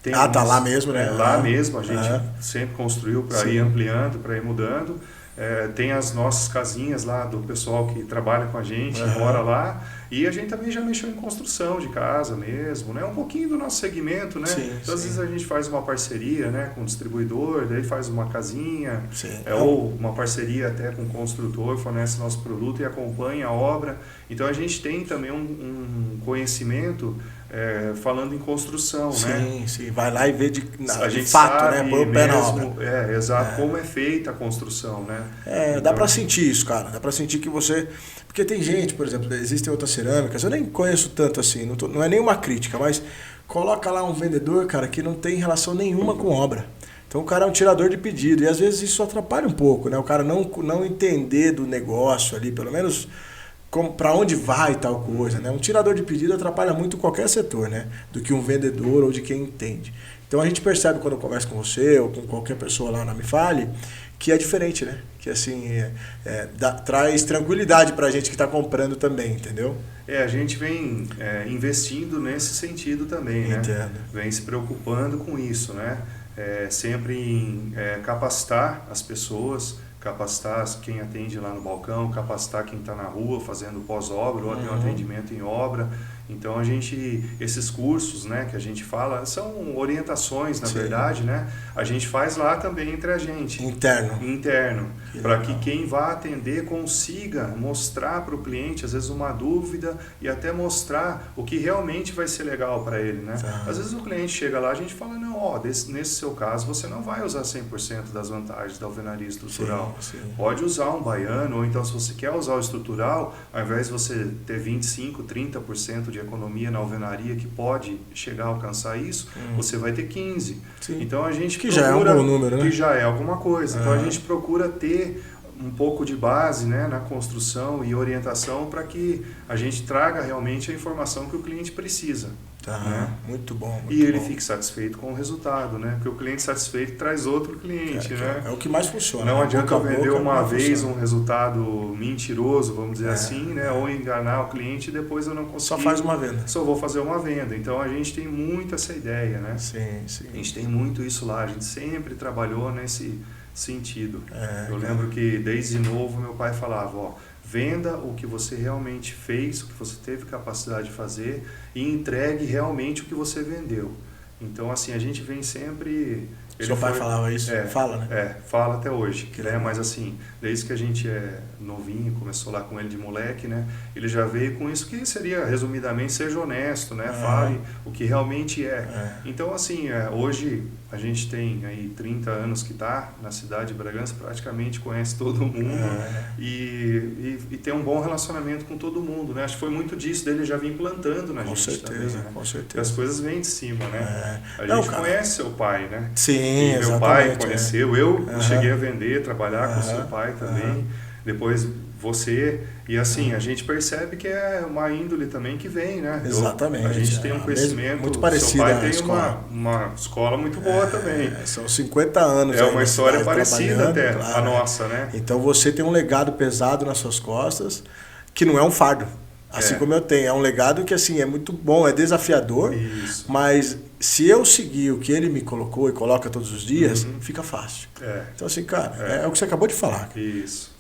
Tá lá mesmo, né? Lá mesmo, a gente sempre construiu para ir ampliando, para ir mudando. Tem as nossas casinhas lá do pessoal que trabalha com a gente, mora lá. E a gente também já mexeu em construção de casa mesmo, né? Um pouquinho do nosso segmento, né? Então, às vezes a gente faz uma parceria, né, com o distribuidor, daí faz uma casinha, ou uma parceria até com o construtor, fornece nosso produto e acompanha a obra. Então a gente tem também um conhecimento falando em construção, né? Sim, vai lá e vê de gente fato, sabe, né? Põe o pé na obra. Exato, como é feita a construção, né? Então, dá pra sentir isso, cara. Dá pra sentir que você... Porque tem gente, por exemplo, existem outras cerâmicas, eu nem conheço tanto assim, não é nenhuma crítica, mas coloca lá um vendedor, cara, que não tem relação nenhuma com obra. Então o cara é um tirador de pedido, e às vezes isso atrapalha um pouco, né? O cara não entender do negócio ali, pelo menos para onde vai tal coisa, né? Um tirador de pedido atrapalha muito qualquer setor, né? Do que um vendedor ou de quem entende. Então a gente percebe quando eu converso com você ou com qualquer pessoa lá na Me Fale, que é diferente, né? Que assim, traz tranquilidade pra gente que está comprando também, entendeu? A gente vem investindo nesse sentido também, né? Entendo. Vem se preocupando com isso, né? Sempre em capacitar as pessoas, capacitar quem atende lá no balcão, capacitar quem está na rua fazendo pós-obra ou até um atendimento em obra. Então esses cursos, né, que a gente fala, são orientações, na verdade, né? A gente faz lá também entre a gente. Interno. Para que quem vá atender consiga mostrar para o cliente, às vezes, uma dúvida e até mostrar o que realmente vai ser legal para ele, né? Às vezes o cliente chega lá, a gente fala, não, nesse seu caso, você não vai usar 100% das vantagens da alvenaria estrutural. Pode usar um baiano, ou então se você quer usar o estrutural, ao invés de você ter 25%, 30% de economia na alvenaria, que pode chegar a alcançar isso, você vai ter 15%. Então a gente já é um bom número, né? Que já é alguma coisa. Então a gente procura ter um pouco de base, né, na construção e orientação para que a gente traga realmente a informação que o cliente precisa. Né? Muito bom. E ele fique satisfeito com o resultado, né? Porque o cliente satisfeito traz outro cliente, né? É o que mais funciona. Não adianta eu vender uma vez um resultado mentiroso, vamos dizer assim, né? Ou enganar o cliente e depois eu não consigo. Só faz uma venda. Só vou fazer uma venda. Então a gente tem muito essa ideia, né? Sim. A gente tem muito isso lá. A gente sempre trabalhou nesse sentido. Eu lembro que desde novo meu pai falava, venda o que você realmente fez, o que você teve capacidade de fazer e entregue realmente o que você vendeu. Então, assim, a gente vem sempre... Seu pai falava isso? Fala, né? Fala até hoje. Mas, assim, desde que a gente é novinho, começou lá com ele de moleque, né? Ele já veio com isso que seria, resumidamente, seja honesto, né? Fale o que realmente é. Então, assim, hoje a gente tem aí 30 anos que está na cidade de Bragança, praticamente conhece todo mundo e tem um bom relacionamento com todo mundo, né? Acho que foi muito disso dele já vir plantando na gente também, né? Com certeza. Porque as coisas vêm de cima, né? A gente conhece seu pai, né? Sim, e meu pai conheceu, eu cheguei a vender, trabalhar com seu pai também, depois você, e assim, a gente percebe que é uma índole também que vem, né? Exatamente. A gente tem um conhecimento, muito parecido. Seu pai tem uma escola muito boa também. São 50 anos. É uma história parecida até, a nossa, né? Então você tem um legado pesado nas suas costas, que não é um fardo. Assim como eu tenho. É um legado que assim, é muito bom, é desafiador, mas se eu seguir o que ele me colocou e coloca todos os dias, fica fácil. Então assim, cara, é o que você acabou de falar. Isso.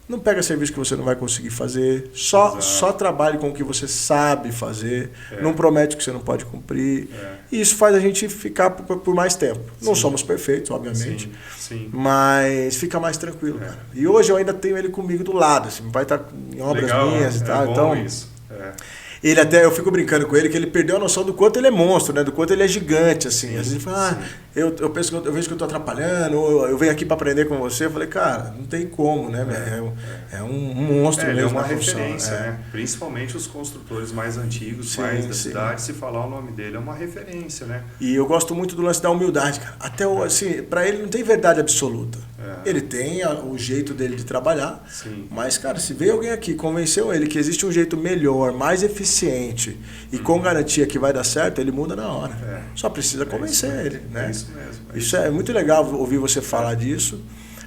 Não pega serviço que você não vai conseguir fazer, só trabalhe com o que você sabe fazer, não promete o que você não pode cumprir. E isso faz a gente ficar por mais tempo. Não somos perfeitos, obviamente, mas fica mais tranquilo, cara. E hoje eu ainda tenho ele comigo do lado, assim, vai estar em obras minhas e tal. Então, isso. Ele até, eu fico brincando com ele que ele perdeu a noção do quanto ele é monstro, né? Do quanto ele é gigante, assim. Às vezes ele fala, eu penso que eu vejo que eu tô atrapalhando, ou eu venho aqui para aprender com você. Eu falei, cara, não tem como, né? É um monstro mesmo. Ele é uma referência, né? Principalmente os construtores mais antigos, mais da cidade, se falar o nome dele, é uma referência, né? E eu gosto muito do lance da humildade, cara. Até, assim, para ele não tem verdade absoluta. Ele tem o jeito dele de trabalhar, mas, cara, se veio alguém aqui e convenceu ele que existe um jeito melhor, mais eficiente e com garantia que vai dar certo, ele muda na hora. Só precisa convencer ele, né? É isso mesmo. Isso é muito legal ouvir você falar disso.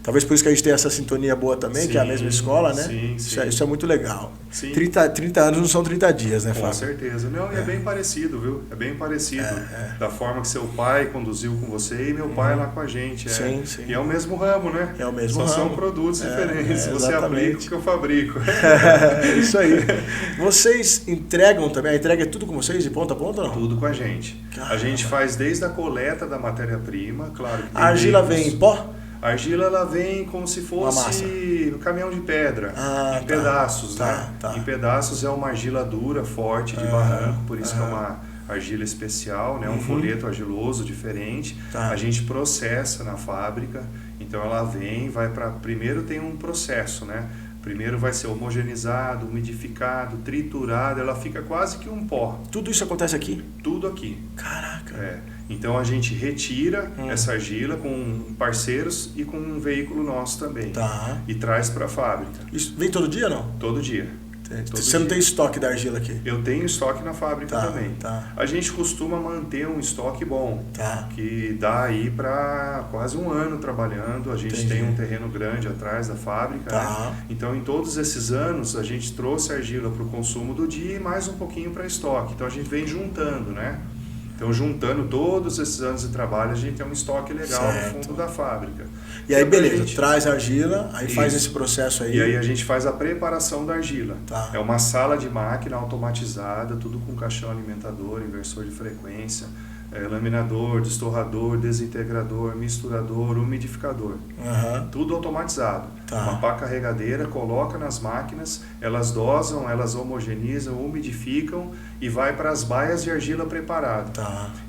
Talvez por isso que a gente tem essa sintonia boa também, sim, que é a mesma escola, né? Sim, Isso é muito legal. Sim. 30 anos não são 30 dias, né, Fábio? Com certeza. Não, e é bem parecido, viu? É bem parecido. Da forma que seu pai conduziu com você e meu pai lá com a gente. Sim, sim. E é o mesmo ramo, né? É o mesmo ramo. São produtos diferentes. Você aplica o que eu fabrico. É isso aí. Vocês entregam também? A entrega é tudo com vocês, de ponta a ponta ou não? Tudo com a gente. Caramba. A gente faz desde a coleta da matéria-prima, claro que tem a argila vem em pó? A argila ela vem como se fosse um caminhão de pedra, em pedaços, né? Em pedaços é uma argila dura, forte, de barranco, por isso que é uma argila especial, né? Um folheto argiloso diferente. A gente processa na fábrica, então ela vem, vai para... Primeiro tem um processo, né? Primeiro vai ser homogeneizado, umidificado, triturado, ela fica quase que um pó. Tudo isso acontece aqui? Tudo aqui. Caraca! Então a gente retira essa argila com parceiros e com um veículo nosso também. E traz para a fábrica. Isso vem todo dia ou não? Todo dia. Você não tem estoque da argila aqui? Eu tenho estoque na fábrica também. A gente costuma manter um estoque bom, que dá aí para quase um ano trabalhando. A gente tem um terreno grande atrás da fábrica, né? Então em todos esses anos a gente trouxe argila para o consumo do dia e mais um pouquinho para estoque. Então a gente vem juntando, né? Então, juntando todos esses anos de trabalho, a gente tem um estoque legal no fundo da fábrica. E aí, beleza, traz a argila, aí faz esse processo aí. E aí a gente faz a preparação da argila. É uma sala de máquina automatizada, tudo com caixão alimentador, inversor de frequência, laminador, destorrador, desintegrador, misturador, umidificador. Tudo automatizado. Uma pá carregadeira, coloca nas máquinas, elas dosam, elas homogeneizam, umidificam e vai para as baias de argila preparada.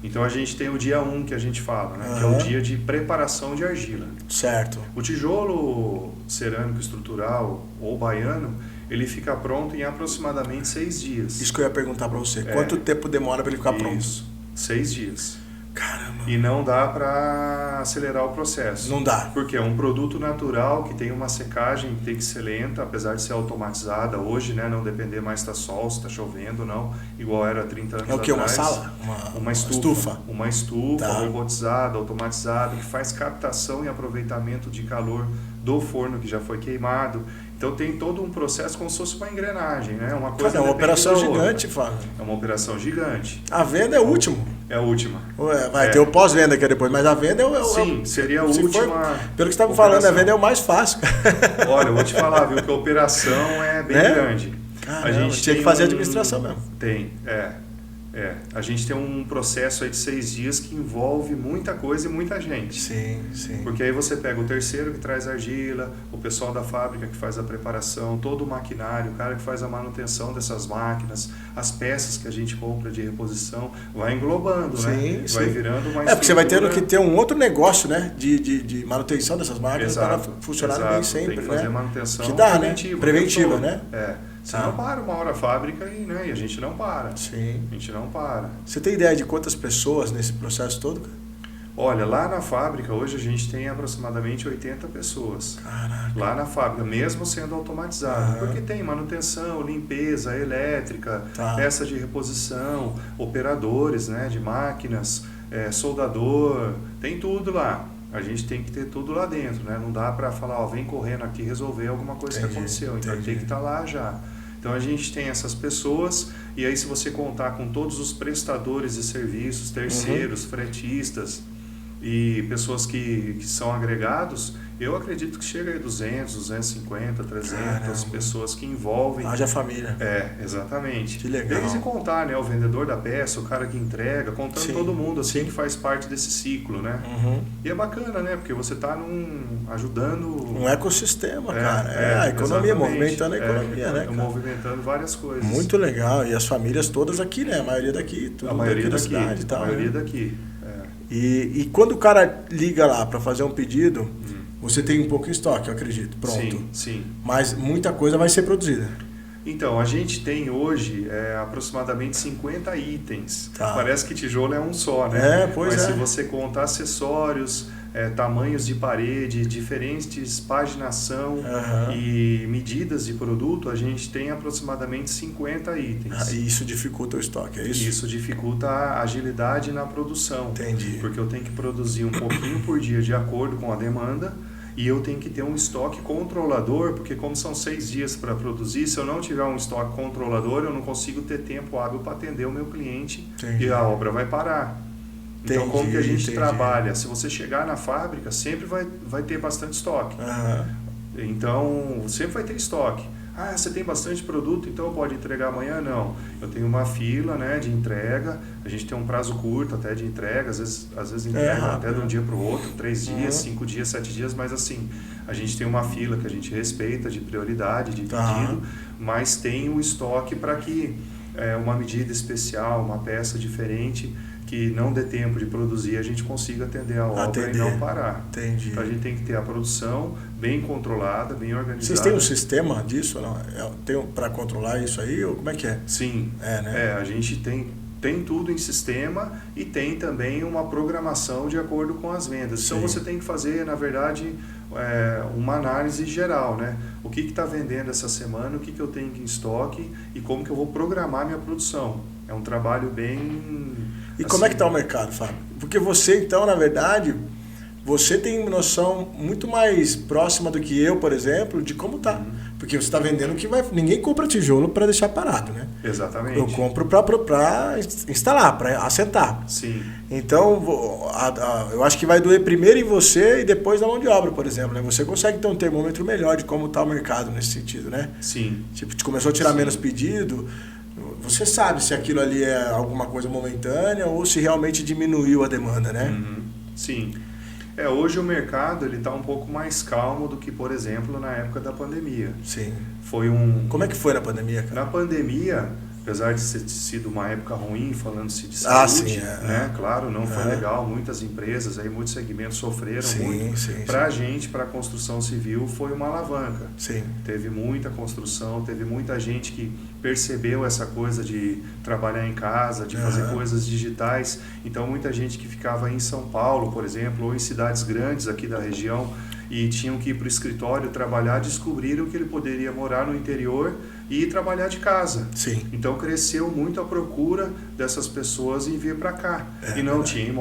Então a gente tem o dia 1 que a gente fala, né? Que é o dia de preparação de argila. Certo. O tijolo cerâmico estrutural ou baiano, ele fica pronto em aproximadamente 6 dias. Isso que eu ia perguntar para você. Quanto tempo demora para ele ficar pronto? 6 dias. Caramba. E não dá para acelerar o processo. Não dá. Porque é um produto natural que tem uma secagem que tem que ser lenta, apesar de ser automatizada hoje, né? Não depender mais se está sol, se está chovendo, não. Igual era 30 anos atrás. É o que? Uma sala? Uma estufa. Uma estufa robotizada, automatizada, que faz captação e aproveitamento de calor do forno que já foi queimado. Então tem todo um processo como se fosse uma engrenagem, né? Uma coisa é uma operação gigante, Fábio. É uma operação gigante. A venda é o último. É a última. Vai ter o pós-venda que é depois, mas a venda Sim, seria a última. Pelo que você estava falando, a venda é o mais fácil. Olha, eu vou te falar, viu, que a operação é bem grande. Caramba, a gente tinha que fazer a administração mesmo. A gente tem um processo aí de 6 dias que envolve muita coisa e muita gente. Sim. Porque aí você pega o terceiro que traz argila, o pessoal da fábrica que faz a preparação, todo o maquinário, o cara que faz a manutenção dessas máquinas, as peças que a gente compra de reposição, vai englobando, né? Vai virando uma porque você vai tendo que ter um outro negócio, né? De manutenção dessas máquinas para funcionar bem sempre, tem que fazer manutenção que dá, preventiva, né? Você não para uma hora a fábrica e a gente não para. Sim. A gente não para. Você tem ideia de quantas pessoas nesse processo todo? Olha, lá na fábrica hoje a gente tem aproximadamente 80 pessoas. Caraca. Lá na fábrica, mesmo sendo automatizado. Porque tem manutenção, limpeza, elétrica, peça de reposição, operadores, né, de máquinas, soldador, tem tudo lá. A gente tem que ter tudo lá dentro, né? Não dá para falar, vem correndo aqui resolver alguma coisa que aconteceu. Então tem que estar lá já. Então a gente tem essas pessoas e aí se você contar com todos os prestadores de serviços, terceiros, fretistas e pessoas que são agregados, eu acredito que chega a 200, 250, 300 pessoas que envolvem. Haja família. Exatamente. Que legal. Desde contar, né, o vendedor da peça, o cara que entrega, contando todo mundo assim que faz parte desse ciclo, né? E é bacana, né? Porque você está ajudando... Um ecossistema, cara. A economia, movimentando a economia, né, cara? Movimentando várias coisas. Muito legal. E as famílias todas aqui, né? A maioria daqui. Tudo a maioria daqui da cidade e tal. A maioria daqui. E quando o cara liga lá para fazer um pedido... Você tem um pouco em estoque, eu acredito, pronto. Sim. Mas muita coisa vai ser produzida. Então, a gente tem hoje aproximadamente 50 itens. Parece que tijolo é um só, né? Mas se você contar acessórios, tamanhos de parede, diferentes paginação e medidas de produto, a gente tem aproximadamente 50 itens. E isso dificulta o estoque, é isso? Isso dificulta a agilidade na produção. Entendi. Porque eu tenho que produzir um pouquinho por dia de acordo com a demanda. e eu tenho que ter um estoque controlador, porque como são 6 dias para produzir, se eu não tiver um estoque controlador, eu não consigo ter tempo hábil para atender o meu cliente. Entendi. E a obra vai parar. Então, entendi, como que a gente trabalha? Se você chegar na fábrica, sempre vai ter bastante estoque. Então, sempre vai ter estoque. Ah, você tem bastante produto, então pode entregar amanhã? Não. Eu tenho uma fila, né, de entrega, a gente tem um prazo curto até de entrega, às vezes entrega até de um dia para o outro, 3 dias, 5 dias, 7 dias, mas assim, a gente tem uma fila que a gente respeita de prioridade, de pedido, mas tem o estoque para que uma medida especial, uma peça diferente, que não dê tempo de produzir, a gente consiga atender a obra e não parar. Entendi. Então a gente tem que ter a produção bem controlada, bem organizada. Vocês têm um sistema disso? Não? Tem para controlar isso aí? Ou como é que é? Sim. A gente tem tudo em sistema e tem também uma programação de acordo com as vendas. Sim. Então você tem que fazer, na verdade, uma análise geral, né? O que está vendendo essa semana, o que eu tenho em estoque e como que eu vou programar minha produção. É um trabalho bem... E como é que está o mercado, Fábio? Porque você, então, na verdade, você tem noção muito mais próxima do que eu, por exemplo, de como está. Porque você está vendendo que ninguém compra tijolo para deixar parado, né? Exatamente. Eu compro para instalar, para assentar. Sim. Então, eu acho que vai doer primeiro em você e depois na mão de obra, por exemplo. Né? Você consegue ter um termômetro melhor de como está o mercado nesse sentido, né? Sim. Tipo, te começou a tirar menos pedido... Você sabe se aquilo ali é alguma coisa momentânea ou se realmente diminuiu a demanda, né? Sim. Hoje o mercado está um pouco mais calmo do que, por exemplo, na época da pandemia. Sim. Como é que foi na pandemia, cara? Na pandemia, apesar de ter sido uma época ruim, falando-se de saúde, né? Claro, não foi legal. Muitas empresas, muitos segmentos sofreram muito. Para a gente, para a construção civil, foi uma alavanca. Sim. Teve muita construção, teve muita gente que percebeu essa coisa de trabalhar em casa, de fazer coisas digitais. Então, muita gente que ficava em São Paulo, por exemplo, ou em cidades grandes aqui da região e tinham que ir para o escritório trabalhar, descobriram que ele poderia morar no interior e trabalhar de casa. Sim. Então cresceu muito a procura dessas pessoas em vir para cá. E não tinha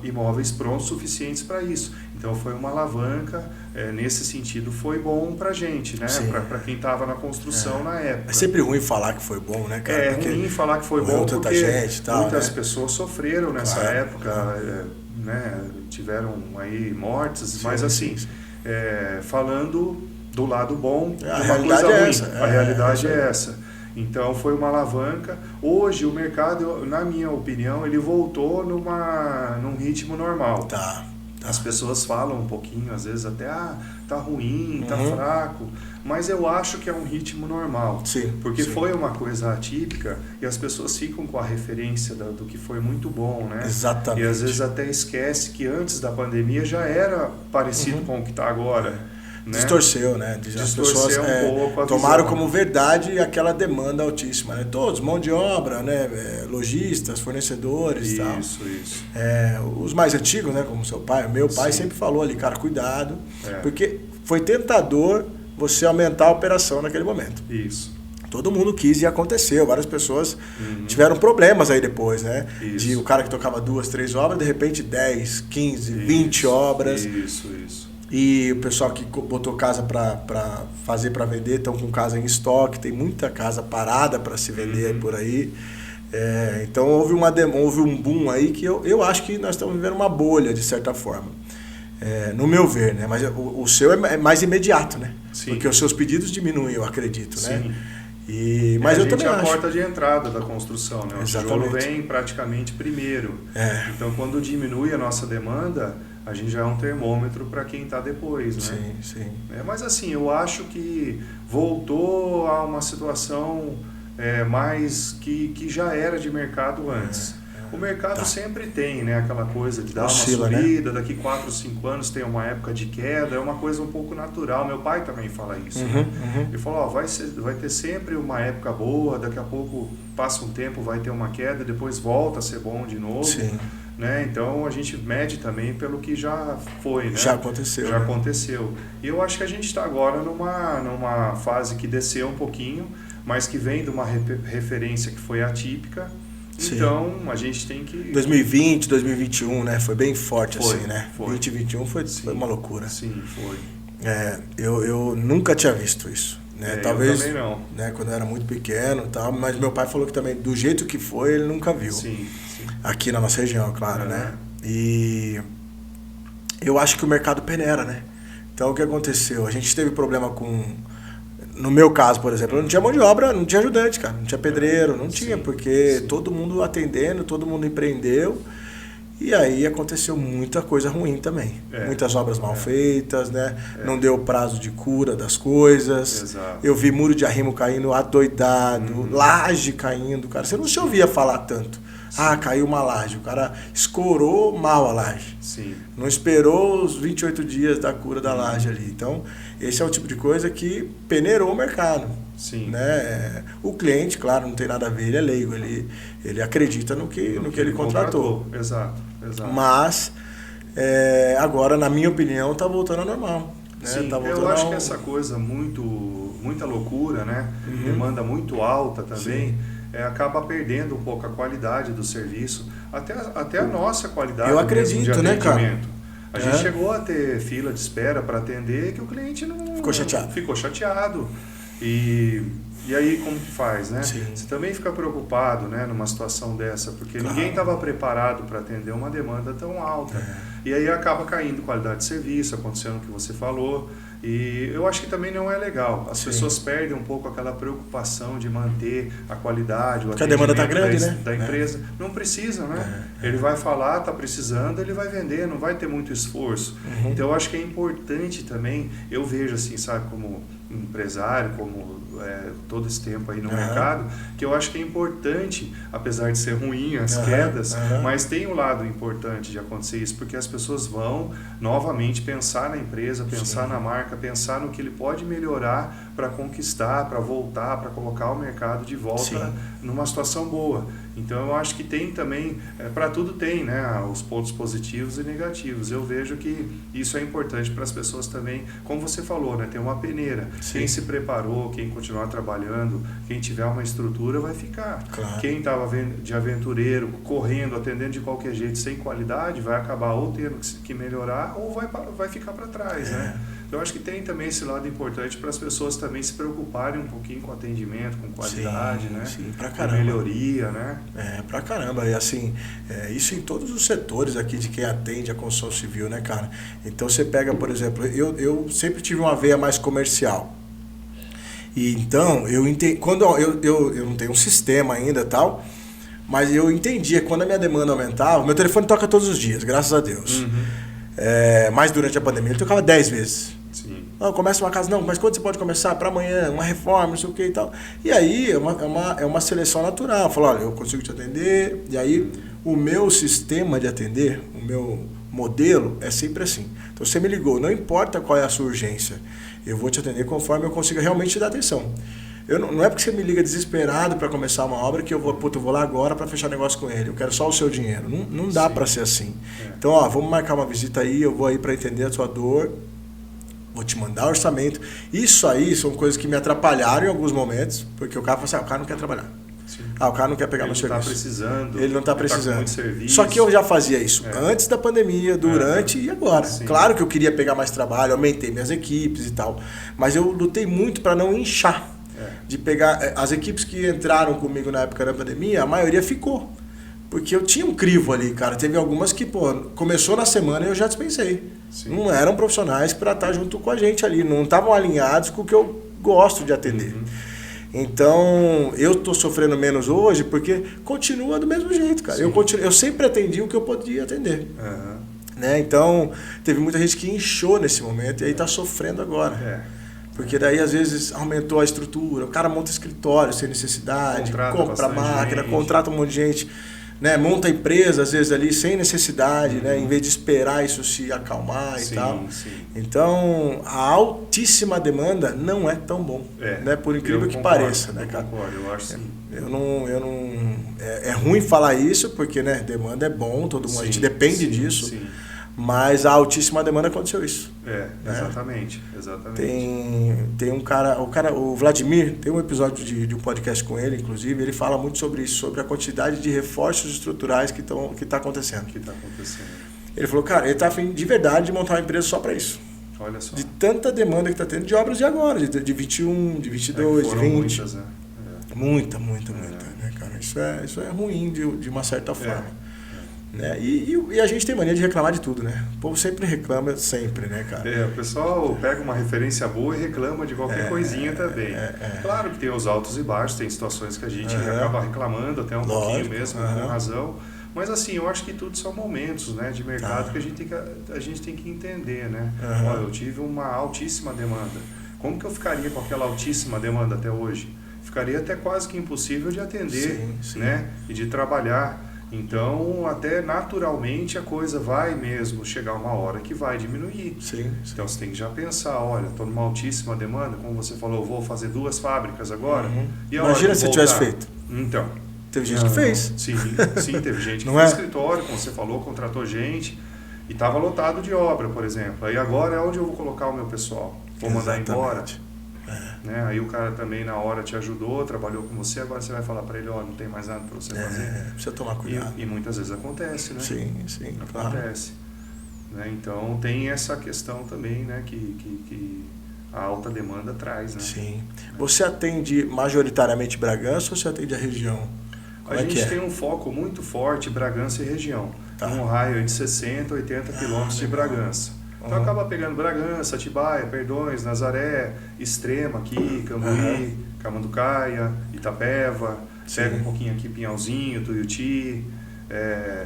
imóveis prontos suficientes para isso. Então foi uma alavanca, nesse sentido foi bom para a gente, né? Para quem estava na construção na época. É sempre ruim falar que foi bom, né, cara? É ruim falar que foi bom porque muitas né? pessoas sofreram nessa época, né? Tiveram aí mortes, mas assim, falando do lado bom, a realidade é essa. A realidade é essa. Então foi uma alavanca. Hoje o mercado, na minha opinião, ele voltou num ritmo normal. As pessoas falam um pouquinho, às vezes até, tá ruim, tá fraco, mas eu acho que é um ritmo normal. Sim, porque foi uma coisa atípica e as pessoas ficam com a referência do que foi muito bom, né? Exatamente. E às vezes até esquece que antes da pandemia já era parecido com o que está agora. Né? Distorceu, né? As pessoas pouco a tomaram visão. como verdade aquela demanda altíssima, né? Todos, mão de obra, né? Lojistas, fornecedores e tal. Isso. Os mais antigos, né? Como seu pai, meu pai sempre falou ali, cara, cuidado, porque foi tentador você aumentar a operação naquele momento. Isso. Todo mundo quis e aconteceu. Várias pessoas tiveram problemas aí depois, né? Isso. De o cara que tocava 2, 3 obras, de repente 10, 15, 20 obras. Isso. E o pessoal que botou casa para fazer para vender estão com casa em estoque, tem muita casa parada para se vender por aí. Então houve um boom aí que eu acho que nós estamos vivendo uma bolha, de certa forma. No meu ver, né? Mas o seu é mais imediato, né? Sim. Porque os seus pedidos diminuem, eu acredito, né? Sim. Mas eu também acho. A porta de entrada da construção, né? O tijolo vem praticamente primeiro. Então quando diminui a nossa demanda, a gente já é um termômetro para quem está depois, né? Sim. Mas assim, eu acho que voltou a uma situação mais que já era de mercado antes. O mercado sempre tem, né, aquela coisa de dar Oscila, uma subida, né? daqui 4, 5 anos tem uma época de queda, é uma coisa um pouco natural. Meu pai também fala isso. Né? Ele falou, vai ter sempre uma época boa, daqui a pouco passa um tempo, vai ter uma queda, depois volta a ser bom de novo. Sim. Né? Então a gente mede também pelo que já foi, né? Já aconteceu. Já aconteceu. E eu acho que a gente está agora numa fase que desceu um pouquinho, mas que vem de uma referência que foi atípica. Sim. Então a gente tem que... 2020, 2021, né? Foi bem forte foi, assim, né? Foi. 2021 foi uma loucura. Sim, foi. Eu nunca tinha visto isso. Né? Talvez, eu também não. Né, quando eu era muito pequeno e tal, mas meu pai falou que também, do jeito que foi, ele nunca viu. Sim. Aqui na nossa região, claro, né? E eu acho que o mercado peneira, né? Então, o que aconteceu? A gente teve problema com... No meu caso, por exemplo, não tinha mão de obra, não tinha ajudante, cara. Não tinha pedreiro, não tinha, porque todo mundo atendendo, todo mundo empreendeu. E aí aconteceu muita coisa ruim também. Muitas obras mal feitas, né? Não deu prazo de cura das coisas. Exato. Eu vi muro de arrimo caindo adoidado, laje caindo, cara. Você não se ouvia falar tanto. Caiu uma laje. O cara escorou mal a laje. Sim. Não esperou os 28 dias da cura da laje ali. Então, esse é o tipo de coisa que peneirou o mercado. Sim. Né? O cliente, claro, não tem nada a ver, ele é leigo, ele acredita no que ele contratou. Exato. Mas, agora, na minha opinião, está voltando ao normal. Né? Sim, eu acho que essa coisa muita loucura, né? Demanda muito alta também, acaba perdendo um pouco a qualidade do serviço, até a nossa qualidade. Eu acredito, de atendimento. Né, cara? A gente chegou a ter fila de espera para atender que o cliente não ficou chateado. E aí como que faz, né? Sim. Você também fica preocupado, né, numa situação dessa, porque ninguém estava preparado para atender uma demanda tão alta. E aí acaba caindo qualidade de serviço, acontecendo o que você falou. E eu acho que também não é legal. As pessoas perdem um pouco aquela preocupação de manter a qualidade, o atendimento a demanda tá grande, né? da empresa. Não precisa, né? Ele vai falar, está precisando, ele vai vender, não vai ter muito esforço. Então eu acho que é importante também, eu vejo assim, sabe, como empresário, como todo esse tempo aí no mercado, que eu acho que é importante, apesar de ser ruim as quedas, mas tem um lado importante de acontecer isso, porque as pessoas vão novamente pensar na empresa, pensar na marca, pensar no que ele pode melhorar para conquistar, para voltar, para colocar o mercado de volta numa situação boa. Então eu acho que tem também, para tudo tem, né, os pontos positivos e negativos. Eu vejo que isso é importante para as pessoas também, como você falou, né, ter uma peneira. Quem se preparou, quem continuar trabalhando, quem tiver uma estrutura vai ficar. Claro. Quem estava de aventureiro, correndo, atendendo de qualquer jeito, sem qualidade, vai acabar ou tendo que melhorar ou vai ficar para trás, né? Então, eu acho que tem também esse lado importante para as pessoas também se preocuparem um pouquinho com atendimento, com qualidade, né? Sim, pra com caramba. melhoria, né? Pra caramba. E assim, isso em todos os setores aqui de quem atende a construção civil, né, cara? Então você pega, por exemplo, eu sempre tive uma veia mais comercial. E então, eu entendi, quando eu não tenho um sistema ainda e tal, mas eu entendia, quando a minha demanda aumentava, meu telefone toca todos os dias, graças a Deus. Mas durante a pandemia ele tocava 10 vezes. Sim. Começa uma casa, não, mas quando você pode começar? Para amanhã, uma reforma, não sei o que e tal. E aí é uma seleção natural. Eu falo, olha, eu consigo te atender. E aí o meu sistema de atender, o meu modelo é sempre assim. Então você me ligou, não importa qual é a sua urgência, eu vou te atender conforme eu consiga realmente te dar atenção. Não é porque você me liga desesperado para começar uma obra que eu vou lá agora para fechar negócio com ele. Eu quero só o seu dinheiro. Não dá para ser assim. Então, vamos marcar uma visita aí, eu vou aí para entender a sua dor, vou te mandar orçamento. Isso aí são coisas que me atrapalharam em alguns momentos, porque o cara fala assim, o cara não quer trabalhar. Sim. O cara não quer pegar meu serviço. Ele não está precisando. Ele não está precisando. Só que eu já fazia isso antes da pandemia, durante e agora. Sim. Claro que eu queria pegar mais trabalho, aumentei minhas equipes e tal. Mas eu lutei muito para não inchar. De pegar as equipes que entraram comigo na época da pandemia, a maioria ficou. Porque eu tinha um crivo ali, cara. Teve algumas que, começou na semana e eu já dispensei. Sim. Não eram profissionais para estar junto com a gente ali. Não estavam alinhados com o que eu gosto de atender. Então, eu estou sofrendo menos hoje porque continua do mesmo jeito, cara. Eu sempre atendi o que eu podia atender. Né? Então, teve muita gente que inchou nesse momento e aí está sofrendo agora. Porque daí, às vezes, aumentou a estrutura, o cara monta escritório sem necessidade, compra máquina, contrata um monte de gente, né? Monta empresa, às vezes, ali sem necessidade, né? Em vez de esperar isso se acalmar e tal. Sim. Então, a altíssima demanda não é tão bom, né? Por incrível que pareça, né, cara? Eu acho sim. É ruim falar isso, porque, né, demanda é bom, todo mundo, a gente depende disso. Sim. Mas a altíssima demanda aconteceu isso. Exatamente. Tem um cara, o Vladimir, tem um episódio de um podcast com ele, inclusive, ele fala muito sobre isso, sobre a quantidade de reforços estruturais que está acontecendo. Ele falou, cara, ele está a fim de verdade de montar uma empresa só para isso. Olha só. De tanta demanda que está tendo de obras de agora, de 21, de 22, de 20. Muitas, né? Muita, né, cara? Isso é ruim de uma certa forma. Né? E a gente tem mania de reclamar de tudo, né? O povo sempre reclama, sempre, né, cara? O pessoal pega uma referência boa e reclama de qualquer coisinha também. Claro que tem os altos e baixos, tem situações que a gente acaba reclamando até um pouquinho mesmo, com razão. Mas assim, eu acho que tudo são momentos, né, de mercado que a gente tem que entender, né? Olha, eu tive uma altíssima demanda. Como que eu ficaria com aquela altíssima demanda até hoje? Ficaria até quase que impossível de atender, né? E de trabalhar. Então, até naturalmente a coisa vai mesmo chegar uma hora que vai diminuir. Então, você tem que já pensar, olha, estou numa altíssima demanda, como você falou, vou fazer 2 fábricas agora. E imagina se eu tivesse feito. Então. Teve gente que fez. Sim, teve gente que fez escritório, como você falou, contratou gente e estava lotado de obra, por exemplo. Aí agora é onde eu vou colocar o meu pessoal? Vou mandar embora? Né? Aí o cara também na hora te ajudou, trabalhou com você, agora você vai falar para ele, ó, não tem mais nada para você fazer. Precisa tomar cuidado. E muitas vezes acontece, né? Sim, acontece. Claro. Né? Então tem essa questão também, né, que a alta demanda traz, né? Sim. Você atende majoritariamente Bragança ou você atende a região? A gente tem um foco muito forte em Bragança e região, um raio de 60, 80 quilômetros de Bragança. Então acaba pegando Bragança, Atibaia, Perdões, Nazaré, Extrema aqui, Cambuí, Camanducaia, Itapeva, pega um pouquinho aqui Pinhalzinho, Tuiuti,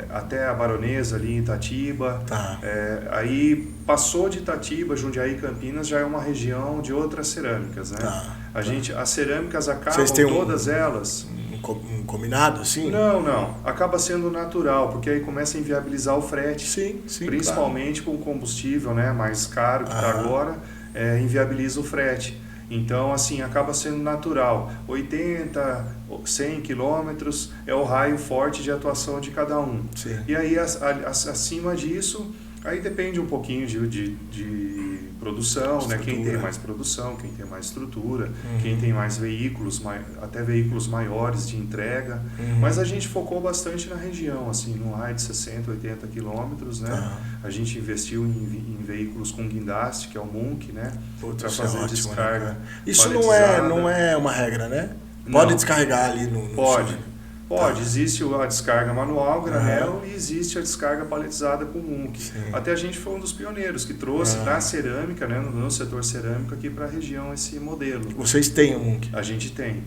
até a Baronesa ali em Itatiba. Aí passou de Itatiba, Jundiaí, Campinas, já é uma região de outras cerâmicas, né? As cerâmicas acabam todas elas... Um combinado assim? Não. Acaba sendo natural, porque aí começa a inviabilizar o frete. Sim, principalmente com o combustível, né, mais caro que está agora, inviabiliza o frete. Então, assim, acaba sendo natural. 80, 100 quilômetros é o raio forte de atuação de cada um. E aí, acima disso, aí depende um pouquinho de produção, né? Quem tem mais produção, quem tem mais estrutura, quem tem mais veículos, até veículos maiores de entrega. Mas a gente focou bastante na região, assim, no raio de 60, 80 quilômetros, né? A gente investiu em veículos com guindaste, que é o Munk, né? Para fazer descarga. Né? Isso não é uma regra, né? Pode descarregar ali no Pode, existe a descarga manual, granel, e existe a descarga paletizada com Munk. Até a gente foi um dos pioneiros que trouxe na cerâmica, né, no setor cerâmico aqui para a região esse modelo. Vocês têm o Munk? A gente tem.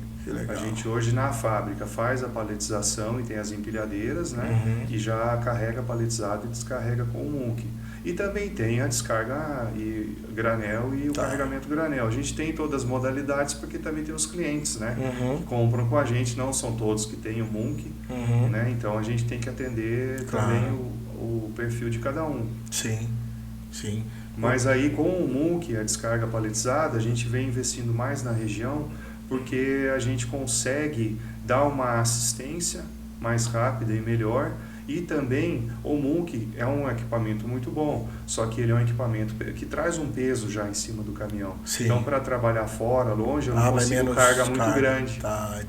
A gente hoje na fábrica faz a paletização e tem as empilhadeiras, né, e já carrega paletizado e descarrega com o Munk. E também tem a descarga e granel e o carregamento granel. A gente tem todas as modalidades porque também tem os clientes, né? Que compram com a gente, não são todos que têm o Munk, né? Então a gente tem que atender também o perfil de cada um. Sim. Mas aí com o Munk, a descarga paletizada, a gente vem investindo mais na região porque a gente consegue dar uma assistência mais rápida e melhor. E também o Munk é um equipamento muito bom, só que ele é um equipamento que traz um peso já em cima do caminhão. Então, para trabalhar fora, longe, eu não consigo carga muito grande,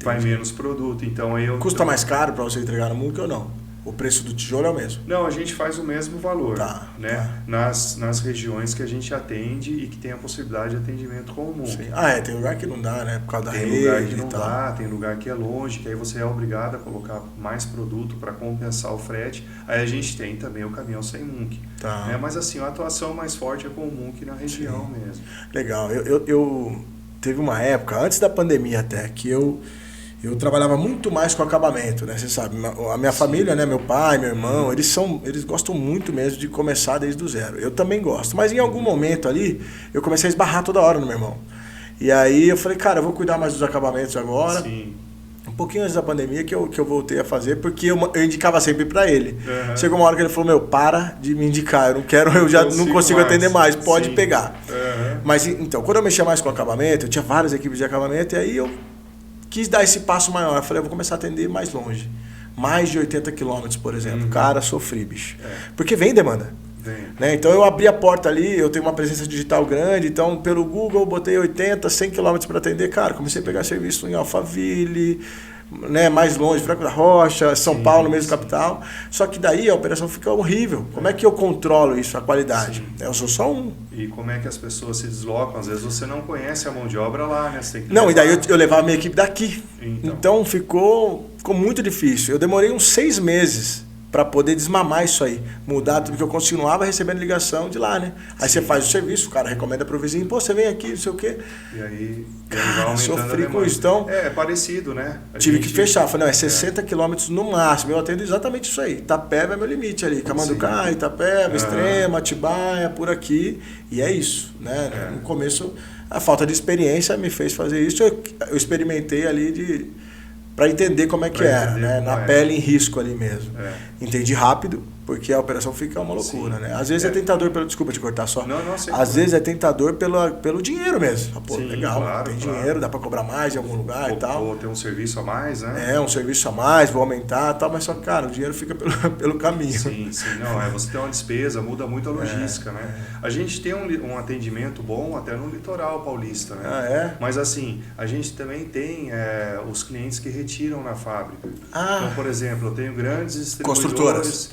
vai menos produto. Então, custa mais caro para você entregar no Munk ou não? O preço do tijolo é o mesmo? Não, a gente faz o mesmo valor, né? Nas regiões que a gente atende e que tem a possibilidade de atendimento com o Munk. Tem lugar que não dá, né? Por causa da rede. Tem lugar que não dá, tem lugar que é longe, que aí você é obrigado a colocar mais produto para compensar o frete. Aí a gente tem também o caminhão sem Munk. Né? Mas assim, a atuação mais forte é com o Munk na região mesmo. Legal. Eu teve uma época, antes da pandemia até, que eu trabalhava muito mais com acabamento, né? Você sabe, a minha família, né? Meu pai, meu irmão, eles gostam muito mesmo de começar desde o zero. Eu também gosto, mas em algum momento ali, eu comecei a esbarrar toda hora no meu irmão. E aí eu falei, cara, eu vou cuidar mais dos acabamentos agora. Um pouquinho antes da pandemia que eu voltei a fazer, porque eu indicava sempre para ele. Chegou uma hora que ele falou, para de me indicar, eu já não consigo atender mais, pode pegar. Mas então, quando eu mexia mais com acabamento, eu tinha várias equipes de acabamento, e aí eu quis dar esse passo maior. Eu falei, eu vou começar a atender mais longe. Mais de 80 quilômetros, por exemplo. Cara, sofri, bicho. Porque vem demanda. Né? Então eu abri a porta ali, eu tenho uma presença digital grande, então pelo Google eu botei 80, 100 quilômetros para atender. Cara, comecei a pegar serviço em Alphaville, né, mais longe, Franco da Rocha, São Paulo, mesmo capital. Só que daí a operação fica horrível. Como é que eu controlo isso, a qualidade? Eu sou só um. E como é que as pessoas se deslocam? Às vezes você não conhece a mão de obra lá, né? Você tem que não, e daí eu levava a minha equipe daqui. Então ficou muito difícil. Eu demorei uns 6 meses para poder desmamar isso aí, mudar tudo, porque eu continuava recebendo ligação de lá, né? Aí você faz o serviço, o cara recomenda pro vizinho, pô, você vem aqui, não sei o quê. E aí cara, vai aumentando sofri com isso, então... É parecido, né? Tive que fechar, falei, não, é 60 quilômetros no máximo, eu atendo exatamente isso aí. Itapeva é meu limite ali, Camanducá, Itapeva, Extrema, Atibaia, por aqui, e é isso, né? No começo, a falta de experiência me fez fazer isso, eu experimentei ali para entender como é que era, né? Na pele em risco ali mesmo. Entendi rápido, porque a operação fica uma loucura, né? Às vezes é tentador desculpa te cortar só. Não, às vezes é tentador pelo dinheiro mesmo. Pô, legal, claro, tem dinheiro, dá para cobrar mais em algum lugar e tal. Ou ter um serviço a mais, né? Um serviço a mais, vou aumentar e tal, mas só que, cara, o dinheiro fica pelo caminho. Sim, não, você tem uma despesa, muda muito a logística, né? A gente tem um atendimento bom até no litoral paulista, né? Mas assim, a gente também tem os clientes que retiram na fábrica. Então, por exemplo, eu tenho grandes distribuidores. Construtoras.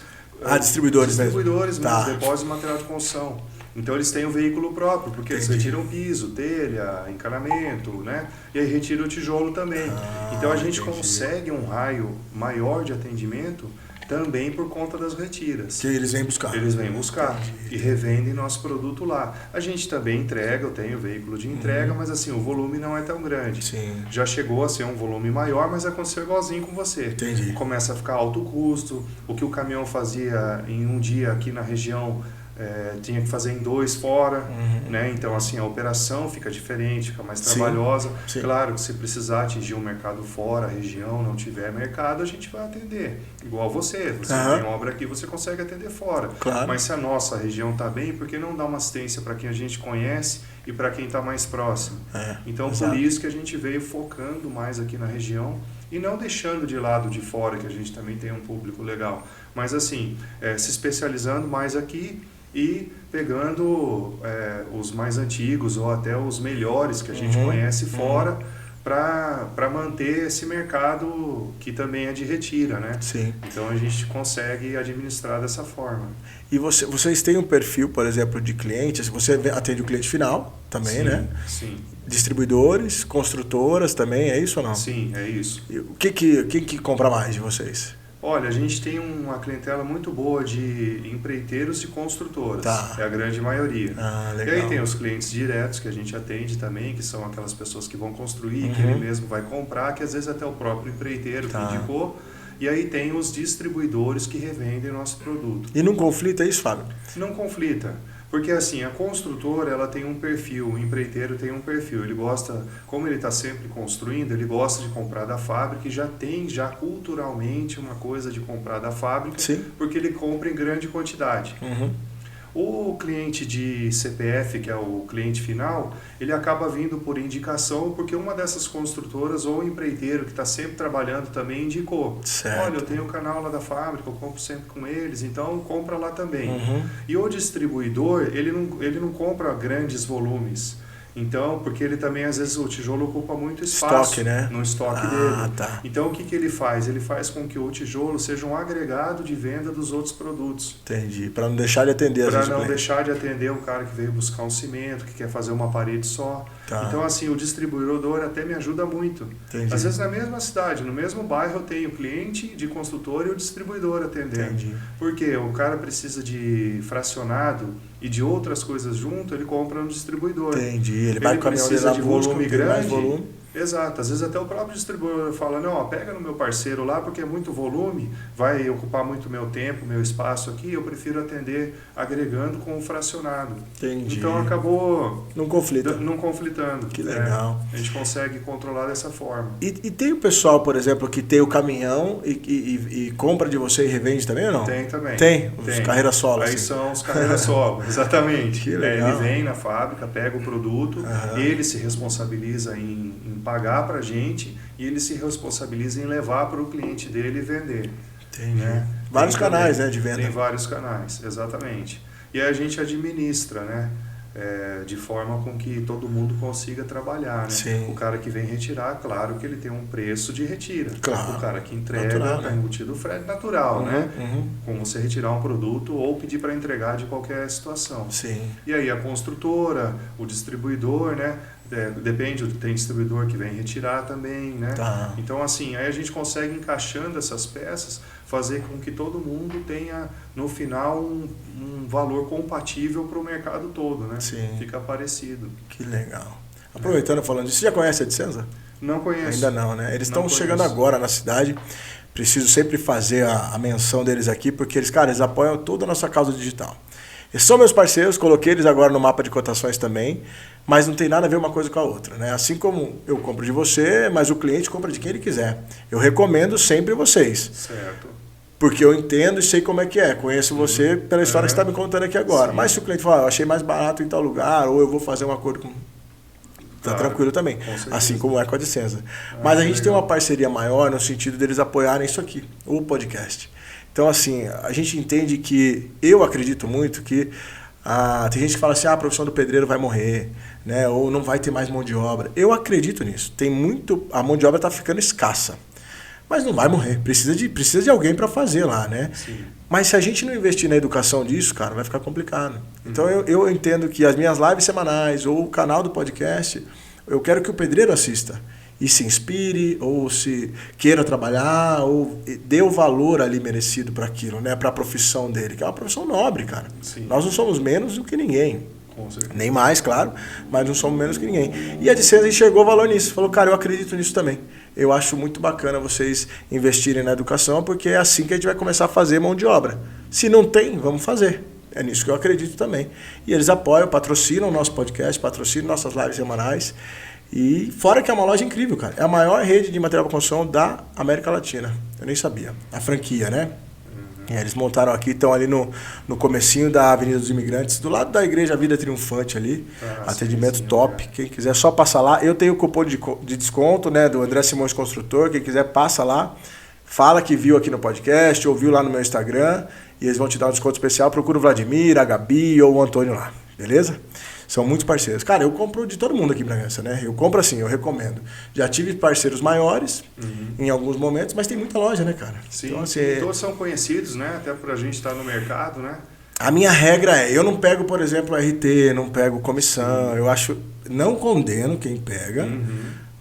Distribuidores mesmo. Distribuidores mesmo, depósito de material de construção. Então eles têm um veículo próprio, porque eles retiram piso, telha, encanamento, né? E aí retiram o tijolo também. Então a gente consegue um raio maior de atendimento também por conta das retiras. Que eles vêm buscar. Eles vêm buscar e revendem nosso produto lá. A gente também entrega, eu tenho veículo de entrega, mas assim, o volume não é tão grande. Sim. Já chegou a ser um volume maior, mas aconteceu igualzinho com você. Entendi. Começa a ficar alto custo, o que o caminhão fazia em um dia aqui na região, tinha que fazer em 2 fora, né? Então assim, a operação fica diferente, fica mais trabalhosa. Sim. Claro que se precisar atingir um mercado fora, a região não tiver mercado, a gente vai atender. Igual você tem obra aqui, você consegue atender fora. Claro. Mas se a nossa região está bem, por que não dar uma assistência para quem a gente conhece e para quem está mais próximo? Então por isso que a gente veio focando mais aqui na região e não deixando de lado de fora, que a gente também tem um público legal. Mas assim, se especializando mais aqui e pegando os mais antigos ou até os melhores que a gente conhece fora para manter esse mercado que também é de retira, né? Sim. Então a gente consegue administrar dessa forma. E vocês têm um perfil, por exemplo, de clientes, você atende o cliente final também, né? Sim. Distribuidores, construtoras também, é isso ou não? Sim, é isso. E quem que compra mais de vocês? Olha, a gente tem uma clientela muito boa de empreiteiros e construtoras, é a grande maioria. Legal. E aí tem os clientes diretos que a gente atende também, que são aquelas pessoas que vão construir, que ele mesmo vai comprar, que às vezes até o próprio empreiteiro que indicou. E aí tem os distribuidores que revendem nosso produto. E não conflita isso, Fábio? Não conflita. Porque assim, a construtora ela tem um perfil, o empreiteiro tem um perfil, ele gosta, como ele está sempre construindo, ele gosta de comprar da fábrica e já tem culturalmente uma coisa de comprar da fábrica, porque ele compra em grande quantidade. O cliente de CPF, que é o cliente final, ele acaba vindo por indicação porque uma dessas construtoras ou empreiteiro que está sempre trabalhando também indicou. Olha, eu tenho o canal lá da fábrica, eu compro sempre com eles, então compra lá também. E o distribuidor, ele não compra grandes volumes. Então, porque ele também, às vezes, o tijolo ocupa muito espaço no estoque dele. Então, o que ele faz? Ele faz com que o tijolo seja um agregado de venda dos outros produtos. Entendi. Para não deixar de atender. Para não deixar de atender o cara que veio buscar um cimento, que quer fazer uma parede só. Então, assim, o distribuidor até me ajuda muito. Às vezes, na mesma cidade, no mesmo bairro, eu tenho o cliente de construtor e o distribuidor atendendo. Porque o cara precisa de fracionado e de outras coisas junto, ele compra no distribuidor. Ele vai com o caminhão dele lá, de volume grande. Mais volume. Exato, às vezes até o próprio distribuidor fala, não, pega no meu parceiro lá porque é muito volume, vai ocupar muito meu tempo, meu espaço aqui, eu prefiro atender agregando com o fracionado. Então acabou não conflitando. Que legal. A gente consegue controlar dessa forma. E tem o pessoal, por exemplo, que tem o caminhão e compra de você e revende também ou não? Tem também. Tem? Os carreira solo. Aí são os carreira solo, exatamente. Que legal. Ele vem na fábrica, pega o produto, ele se responsabiliza em pagar para a gente e ele se responsabiliza em levar para o cliente dele e vender. Né? Vários canais de venda. Tem vários canais, exatamente. E a gente administra, né? de forma com que todo mundo consiga trabalhar, né? Sim. O cara que vem retirar, claro que ele tem um preço de retira. Claro. O cara que entrega, natural, tá né? embutido o frete natural, né? Como você retirar um produto ou pedir para entregar de qualquer situação. Sim. E aí a construtora, o distribuidor, né? Depende, tem distribuidor que vem retirar também, né? Tá. Então, assim, aí a gente consegue, encaixando essas peças, fazer com que todo mundo tenha, no final, um valor compatível para o mercado todo, né? Sim. Fica parecido. Que legal. Aproveitando, falando disso, você já conhece a Edicenza? Não conheço. Ainda não, né? Eles estão chegando conheço. agora na cidade. Preciso sempre fazer a menção deles aqui, porque eles, cara, eles apoiam toda a nossa causa digital. Eles são meus parceiros, coloquei eles agora no mapa de cotações também, mas não tem nada a ver uma coisa com a outra, né? Assim como eu compro de você, mas o cliente compra de quem ele quiser. Eu recomendo sempre vocês. Certo. Porque eu entendo e sei como é que é. Conheço você pela história que você está me contando aqui agora. Sim. Mas se o cliente falar, eu achei mais barato em tal lugar, ou eu vou fazer um acordo com... Tá Claro, tranquilo também. Assim como é com a Edicenza. Mas a gente tem uma parceria maior no sentido deles apoiarem isso aqui, o podcast. Então, assim, a gente entende que... Eu acredito muito que... tem gente que fala assim, a profissão do pedreiro vai morrer, né? Ou não vai ter mais mão de obra. Eu acredito nisso. Tem muito... A mão de obra está ficando escassa. Mas não vai morrer. Precisa de alguém para fazer lá, né? Sim. Mas se a gente não investir na educação disso, cara, vai ficar complicado. Então eu entendo que as minhas lives semanais ou o canal do podcast, eu quero que o pedreiro assista e se inspire, ou se queira trabalhar, ou dê o valor ali merecido para aquilo, né? Para a profissão dele, que é uma profissão nobre, cara. Sim. Nós não somos menos do que ninguém. Com certeza. Nem mais, claro, mas não somos menos que ninguém. E a Edicenza enxergou valor nisso. Falou, cara, eu acredito nisso também. Eu acho muito bacana vocês investirem na educação, porque é assim que a gente vai começar a fazer mão de obra. Se não tem, vamos fazer. É nisso que eu acredito também. E eles apoiam, patrocinam o nosso podcast, patrocinam nossas lives semanais. E fora que é uma loja incrível, cara. É a maior rede de material para construção da América Latina. Eu nem sabia. A franquia, né? Eles montaram aqui, estão ali no comecinho da Avenida dos Imigrantes, do lado da Igreja Vida Triunfante ali. Atendimento top. Quem quiser, só passa lá. Eu tenho o cupom de desconto, né, do André Simões Construtor. Quem quiser, passa lá. Fala que viu aqui no podcast, ou viu lá no meu Instagram. E eles vão te dar um desconto especial. Procura o Vladimir, a Gabi ou o Antônio lá. Beleza? São muitos parceiros. Cara, eu compro de todo mundo aqui em Bragança, né? Eu compro assim, eu recomendo. Já tive parceiros maiores em alguns momentos, mas tem muita loja, né, cara? Sim, então, assim, e todos são conhecidos, né? Até pra gente estar no mercado, né? A minha regra é, eu não pego, por exemplo, RT, não pego comissão. Eu acho, não condeno quem pega,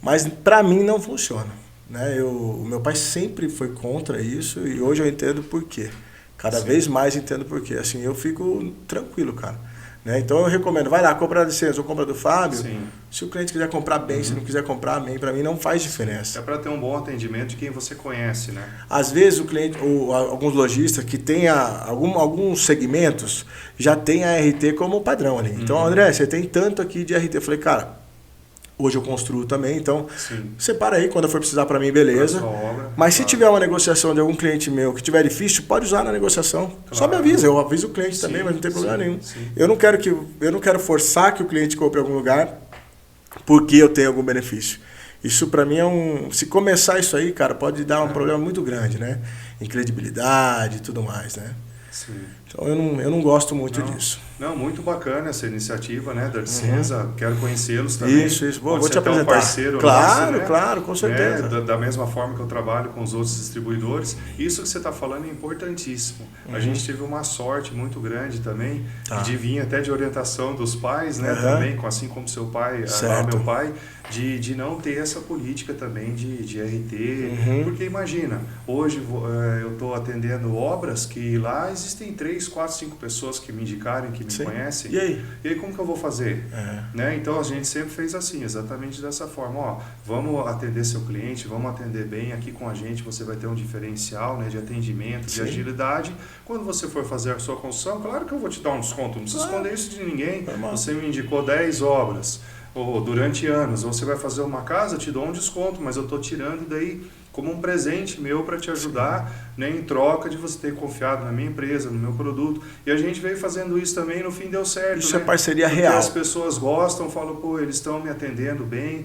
mas pra mim não funciona. Né? O meu pai sempre foi contra isso e hoje eu entendo por quê. Cada vez mais entendo por quê. Assim, eu fico tranquilo, cara. Né? Então eu recomendo, vai lá, compra da Edicenza ou compra do Fábio. Sim. Se o cliente quiser comprar bem, se não quiser comprar, amém. Para mim não faz diferença. É para ter um bom atendimento de quem você conhece, né? Às vezes o cliente, ou alguns lojistas que tem alguns segmentos, já tem a RT como padrão ali. Então, André, você tem tanto aqui de RT. Eu falei, cara, hoje eu construo também, então separa aí, quando for precisar para mim, beleza. Obra, mas se tiver uma negociação de algum cliente meu que tiver difícil, pode usar na negociação. Só me avisa, eu aviso o cliente também, mas não tem problema nenhum. Eu não quero forçar que o cliente compre em algum lugar porque eu tenho algum benefício. Isso para mim se começar isso aí, cara, pode dar um problema muito grande, né? Em credibilidade e tudo mais, né? Sim. Então eu não gosto muito disso. Não, muito bacana essa iniciativa, né, da Edicenza. Quero conhecê-los também. Isso. Vou Pode te ser até apresentar. Um parceiro claro, nosso, né? Claro, com certeza. Da mesma forma que eu trabalho com os outros distribuidores. Isso que você está falando é importantíssimo. A gente teve uma sorte muito grande também, de vir até de orientação dos pais, né, também, assim como seu pai, meu pai, de não ter essa política também de RT. Porque imagina, hoje eu estou atendendo obras que lá existem 3, 4, 5 pessoas que me indicaram, que me conhecem. E aí? E aí como que eu vou fazer? Né? Então a gente sempre fez assim, exatamente dessa forma. Ó, vamos atender seu cliente, vamos atender bem aqui com a gente, você vai ter um diferencial, né, de atendimento, de agilidade. Quando você for fazer a sua construção, claro que eu vou te dar um desconto, não precisa esconder isso de ninguém. Você me indicou 10 obras, ou durante anos, ou você vai fazer uma casa, eu te dou um desconto, mas eu estou tirando daí como um presente meu para te ajudar, né, em troca de você ter confiado na minha empresa, no meu produto. E a gente veio fazendo isso também, no fim deu certo. Isso né? é parceria Porque real. as pessoas gostam, falam, pô, eles estão me atendendo bem,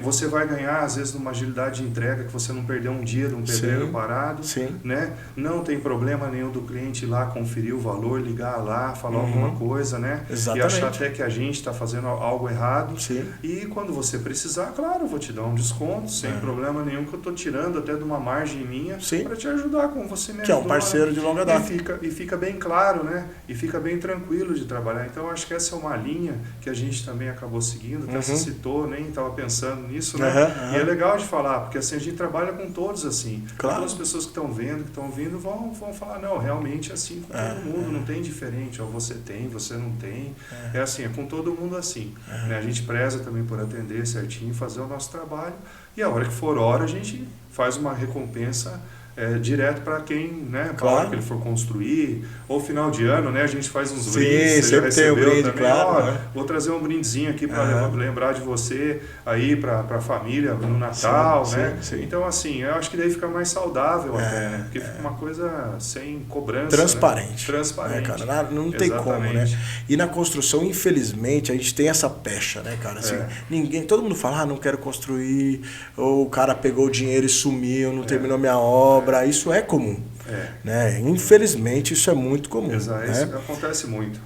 você vai ganhar, às vezes, numa agilidade de entrega, que você não perdeu um dia de um pedreiro parado, né? Não tem problema nenhum do cliente ir lá conferir o valor, ligar lá, falar alguma coisa, né? Exatamente. E achar até que a gente está fazendo algo errado. Sim. E quando você precisar, claro, eu vou te dar um desconto, sem problema nenhum, que eu estou tirando até de uma margem minha para te ajudar, como você me ajudou. Que é um parceiro de longa data. E fica bem claro, né? E fica bem tranquilo de trabalhar. Então, eu acho que essa é uma linha que a gente também acabou seguindo, até se citou, nem estava pensando nisso, né? E é legal de falar, porque assim, a gente trabalha com todos assim. Claro. Todas as pessoas que estão vendo, que estão vindo, vão falar, não, realmente é assim com todo mundo, não tem diferente, ó, você tem, você não tem. É assim, é com todo mundo assim. Né? A gente preza também por atender certinho, fazer o nosso trabalho, e a hora que for hora, a gente faz uma recompensa direto para quem, né, para a hora que ele for construir, ou final de ano, né, a gente faz uns brindes, você já recebeu tem um brinde, também, claro, vou trazer um brindezinho aqui para lembrar de você aí para a família no Natal, né, então assim, eu acho que daí fica mais saudável até, né, porque fica uma coisa sem cobrança, transparente, né? Transparente, cara, não tem como, né, e na construção, infelizmente, a gente tem essa pecha, né, cara, assim, todo mundo fala, não quero construir, ou o cara pegou o dinheiro e sumiu, não terminou minha obra. Isso é comum. Né? Infelizmente, isso é muito comum. Exato, né? Isso acontece muito.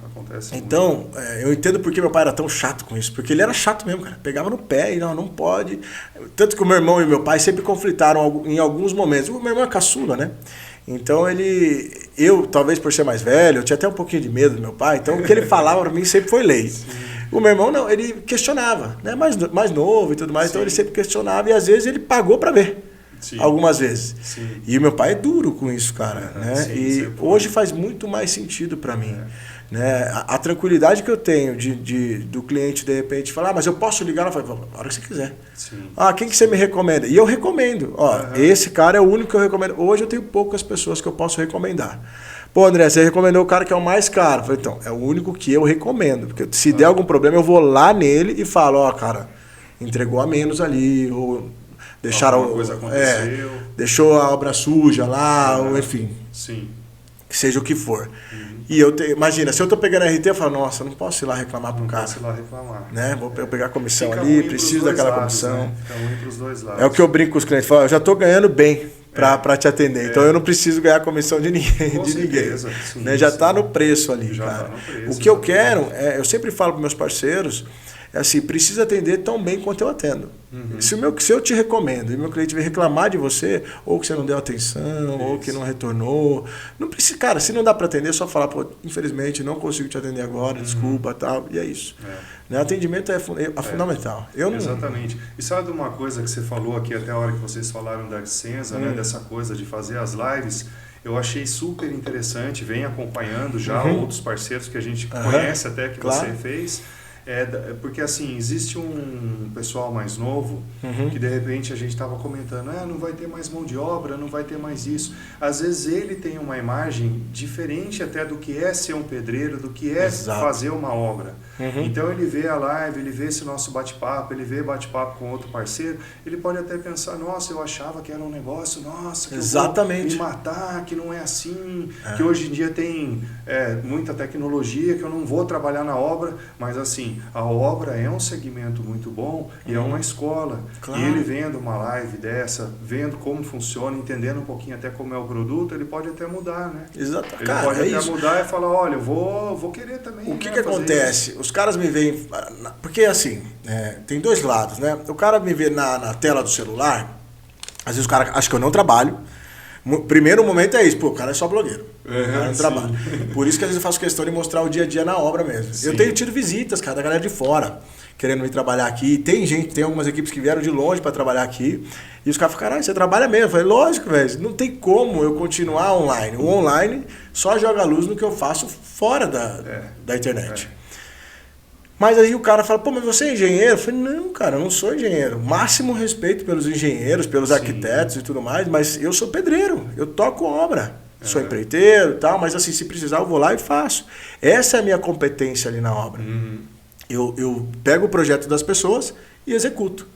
Então, eu entendo porque meu pai era tão chato com isso. Porque ele era chato mesmo, cara. Pegava no pé e não pode. Tanto que o meu irmão e meu pai sempre conflitaram em alguns momentos. O meu irmão é caçula, né? Então eu, talvez por ser mais velho, eu tinha até um pouquinho de medo do meu pai. Então, o que ele falava para mim sempre foi lei. O meu irmão não, ele questionava, né? Mais novo e tudo mais. Então, ele sempre questionava e às vezes ele pagou para ver. Algumas vezes. E o meu pai é duro com isso, cara. Né? E hoje faz muito mais sentido para mim. Né? A tranquilidade que eu tenho do cliente, de repente, falar, mas eu posso ligar? Ela fala, a hora que você quiser. Quem que você me recomenda? E eu recomendo. Esse cara é o único que eu recomendo. Hoje eu tenho poucas pessoas que eu posso recomendar. Pô, André, você recomendou o cara que é o mais caro. Eu falei, então, é o único que eu recomendo. Porque se der algum problema, eu vou lá nele e falo, cara, entregou a menos ali, ou... Deixaram, coisa aconteceu. Deixou a obra suja lá, ou enfim. Que seja o que for. E imagina, se eu tô pegando RT, eu falo, nossa, eu não posso ir lá reclamar pro cara. Não posso ir lá reclamar. Né? Vou pegar a comissão ali, preciso daquela comissão. Né? Fica ruim pros dois lados. É o que eu brinco com os clientes, falo, eu já tô ganhando bem para te atender. Então eu não preciso ganhar comissão de ninguém. Sim, né? Já tá no preço ali, cara. Tá no preço, o que eu quero, eu sempre falo para meus parceiros, assim, precisa atender tão bem quanto eu atendo. Se eu te recomendo e meu cliente vem reclamar de você, ou que você não deu atenção, ou que não retornou, não precisa, cara, se não dá para atender, é só falar, pô, infelizmente não consigo te atender agora, desculpa, tal, e é isso. Né? Atendimento é fundamental. Exatamente. E sabe uma coisa que você falou aqui até a hora que vocês falaram da licença, né, dessa coisa de fazer as lives, eu achei super interessante, vem acompanhando já outros parceiros que a gente conhece até que você fez. Porque assim, existe um pessoal mais novo que de repente a gente estava comentando, não vai ter mais mão de obra, não vai ter mais isso. Às vezes ele tem uma imagem diferente até do que é ser um pedreiro, do que é fazer uma obra. Então ele vê a live, ele vê esse nosso bate-papo, ele vê bate-papo com outro parceiro, ele pode até pensar, nossa, eu achava que era um negócio, nossa, que eu vou me matar, que não é assim, que hoje em dia tem muita tecnologia, que eu não vou trabalhar na obra, mas assim, a obra é um segmento muito bom e é uma escola. E ele vendo uma live dessa, vendo como funciona, entendendo um pouquinho até como é o produto, ele pode até mudar, né? Exato. Ele pode até mudar e falar, olha, eu vou querer também. O que acontece? Isso. Os caras me veem... Porque assim, tem dois lados, né? O cara me vê na tela do celular, às vezes o cara acha que eu não trabalho. Primeiro momento é isso, pô, o cara é só blogueiro. Não trabalho. Por isso que às vezes eu faço questão de mostrar o dia a dia na obra mesmo. Eu tenho tido visitas, cara, da galera de fora, querendo vir trabalhar aqui. Tem algumas equipes que vieram de longe para trabalhar aqui. E os caras falam, caralho, você trabalha mesmo? Eu falei, lógico, velho, não tem como eu continuar online. O online só joga luz no que eu faço fora da internet. Mas aí o cara fala, pô, mas você é engenheiro? Eu falei, não, cara, eu não sou engenheiro. Máximo respeito pelos engenheiros, pelos arquitetos e tudo mais, mas eu sou pedreiro, eu toco obra. Sou empreiteiro e tal, mas assim, se precisar eu vou lá e faço. Essa é a minha competência ali na obra. Eu pego o projeto das pessoas e executo.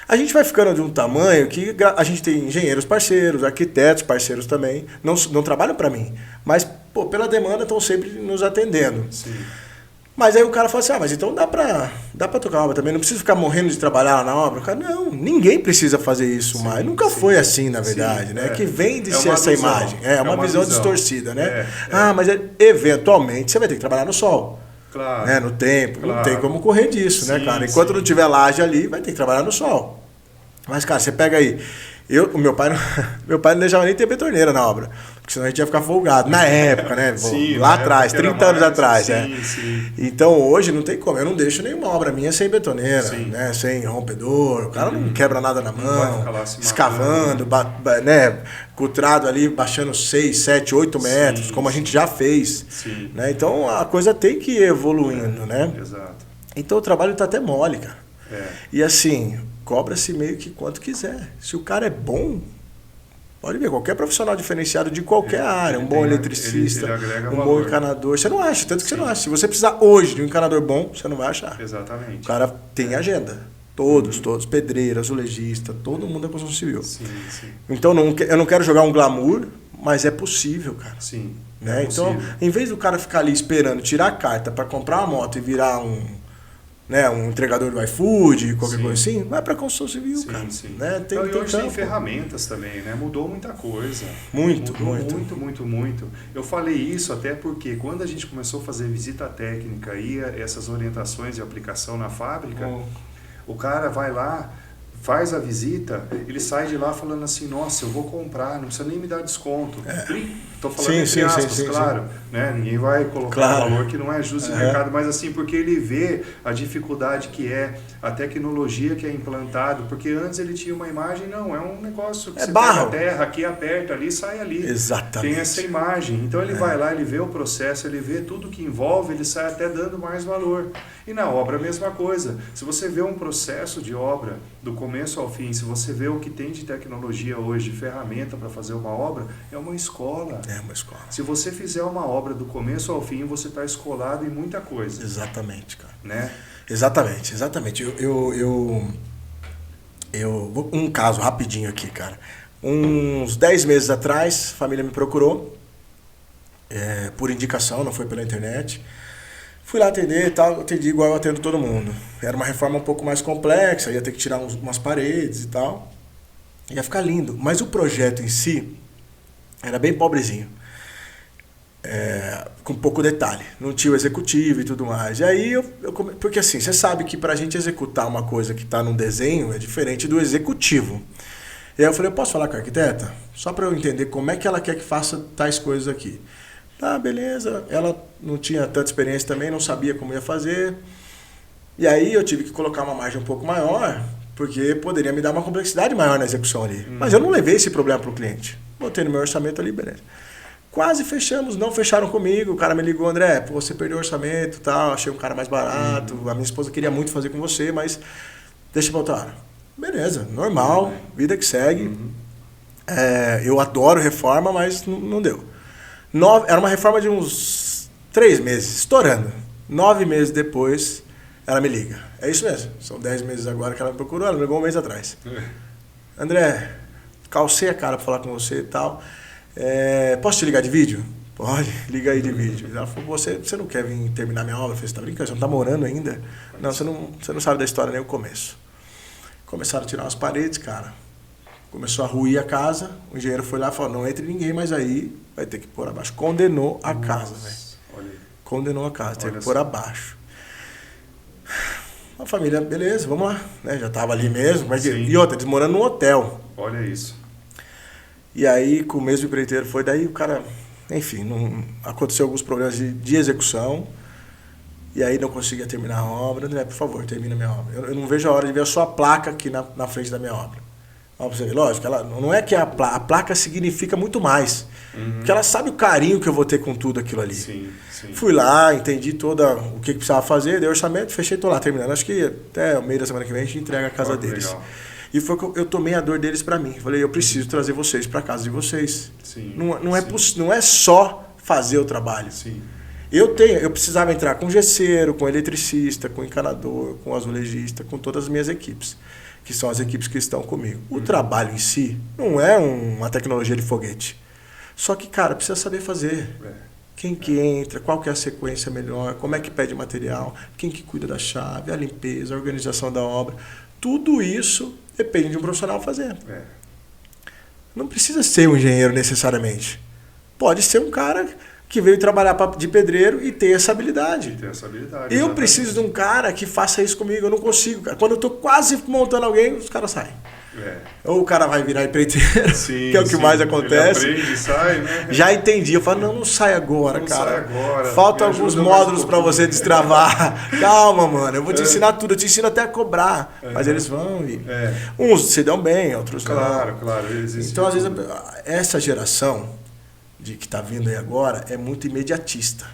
A gente vai ficando de um tamanho que a gente tem engenheiros parceiros, arquitetos parceiros também, não trabalham para mim, mas pô, pela demanda estão sempre nos atendendo. Sim. Mas aí o cara fala assim, mas então dá pra tocar a obra também, não precisa ficar morrendo de trabalhar lá na obra. O cara, não, ninguém precisa fazer isso mais. Nunca foi assim, na verdade, né? Que vem de ser essa imagem. É uma visão distorcida, né? Mas eventualmente você vai ter que trabalhar no sol. Claro. Né? No tempo. Claro. Não tem como correr disso, né, cara? Enquanto não tiver laje ali, vai ter que trabalhar no sol. Mas, cara, você pega aí... meu pai não deixava nem ter betorneira na obra, porque senão a gente ia ficar folgado. Na época, né? Sim, lá atrás, 30 anos atrás. Sim. Então hoje não tem como, eu não deixo nenhuma obra minha sem betoneira, né? Sem rompedor, o cara não quebra nada na mão, escavando, né? Cutrado ali, baixando 6, 7, 8 metros, como a gente já fez. Né? Então a coisa tem que ir evoluindo, né? Exato. Então o trabalho tá até mole, cara. E assim... cobra-se meio que quanto quiser. Se o cara é bom, pode ver, qualquer profissional diferenciado de qualquer área, um bom eletricista, ele um bom encanador, você não acha, tanto que você não acha. Se você precisar hoje de um encanador bom, você não vai achar. Exatamente. O cara tem agenda. Todos, pedreiro, azulejista, todo mundo é construção civil. Sim. Então eu não quero jogar um glamour, mas é possível, cara. Sim. Né? Então, em vez do cara ficar ali esperando tirar a carta para comprar uma moto e virar um entregador do iFood, qualquer coisa assim, vai para a construção civil, cara. Né? E hoje tem ferramentas também, né? Mudou muita coisa. Muito. Eu falei isso até porque quando a gente começou a fazer visita técnica e essas orientações de aplicação na fábrica, o cara vai lá, faz a visita, ele sai de lá falando assim, nossa, eu vou comprar, não precisa nem me dar desconto. Estou falando entre aspas, claro. Né? Ninguém vai colocar um valor que não é justo no mercado, mas assim, porque ele vê a dificuldade que é, a tecnologia que é implantado, porque antes ele tinha uma imagem, não, é um negócio que você pega a terra, aqui aperta, ali sai ali. Exatamente. Tem essa imagem. Então ele vai lá, ele vê o processo, ele vê tudo que envolve, ele sai até dando mais valor. E na obra a mesma coisa. Se você vê um processo de obra, do começo ao fim, se você vê o que tem de tecnologia hoje, de ferramenta para fazer uma obra, é uma escola. É uma escola. Se você fizer uma obra do começo ao fim, você está escolado em muita coisa. Exatamente, cara. Né? Exatamente. Um caso rapidinho aqui, cara. Uns 10 meses atrás, a família me procurou, por indicação, não foi pela internet. Fui lá atender e tal, atendi igual eu atendo todo mundo. Era uma reforma um pouco mais complexa, ia ter que tirar umas paredes e tal. Ia ficar lindo. Mas o projeto em si era bem pobrezinho. Com pouco detalhe. Não tinha o executivo e tudo mais. E aí, porque assim, você sabe que pra gente executar uma coisa que tá num desenho é diferente do executivo. E aí eu falei, eu posso falar com a arquiteta? Só pra eu entender como é que ela quer que faça tais coisas aqui. Tá, beleza. Ela não tinha tanta experiência também, não sabia como ia fazer. E aí eu tive que colocar uma margem um pouco maior, porque poderia me dar uma complexidade maior na execução ali. Mas eu não levei esse problema pro cliente. Botei no meu orçamento ali, beleza. Quase fechamos, não fecharam comigo. O cara me ligou, André, você perdeu o orçamento e tal, achei um cara mais barato. A minha esposa queria muito fazer com você, mas deixa pra outra hora. Beleza, normal, vida que segue. Eu adoro reforma, mas não deu. Era uma reforma de uns 3 meses, estourando. 9 meses depois, ela me liga. É isso mesmo, são 10 meses agora que ela me procurou, ela me ligou um mês atrás. André, calcei a cara pra falar com você e tal. Posso te ligar de vídeo? Pode, liga aí de vídeo. Ela falou, você não quer vir terminar minha obra? Eu falei, você tá brincando, você não tá morando ainda? Não, você não sabe da história nem o começo. Começaram a tirar umas paredes, cara. Começou a ruir a casa, o engenheiro foi lá e falou, não entre ninguém mais aí, vai ter que pôr abaixo. Condenou a casa, velho. Condenou a casa, teve que pôr abaixo. A família, beleza, vamos lá. Né? Já tava ali mesmo. Mas, e outra, eles morando num hotel. Olha isso. E aí, com o mesmo empreiteiro foi, daí o cara, enfim, aconteceu alguns problemas de execução. E aí não conseguia terminar a obra. André, por favor, termina a minha obra. Eu não vejo a hora de ver a sua placa aqui na frente da minha obra. Lógico, não é que a placa significa muito mais. Porque ela sabe o carinho que eu vou ter com tudo aquilo ali. Sim. Fui lá, entendi o que precisava fazer, dei orçamento, fechei, tô lá terminando. Acho que até o meio da semana que vem a gente entrega a casa deles. Legal. E foi que eu tomei a dor deles pra mim. Falei, eu preciso trazer vocês pra casa de vocês. Não é só fazer o trabalho. Sim. Eu precisava entrar com gesseiro, com eletricista, com encanador, com azulejista, com todas as minhas equipes. que são as equipes que estão comigo. O trabalho em si não é uma tecnologia de foguete. Só que, cara, precisa saber fazer. Quem que entra, qual que é a sequência melhor, como é que pede material, quem que cuida da chave, a limpeza, a organização da obra. Tudo isso depende de um profissional fazer. Não precisa ser um engenheiro necessariamente. Pode ser um cara que veio trabalhar de pedreiro e ter essa habilidade. Eu preciso de um cara que faça isso comigo, eu não consigo. Cara. Quando eu estou quase montando alguém, os caras saem. Ou o cara vai virar empreiteiro, que é o que mais acontece. Ele aprende, sai, né? Já entendi. Eu falo, não sai agora, cara. Sai agora. Faltam alguns módulos para você destravar. Calma, mano. Eu vou te ensinar tudo. Eu te ensino até a cobrar. Mas eles vão e... Uns se dão bem, outros não. Claro. Então, às vezes, essa geração que está vindo aí agora é muito imediatista.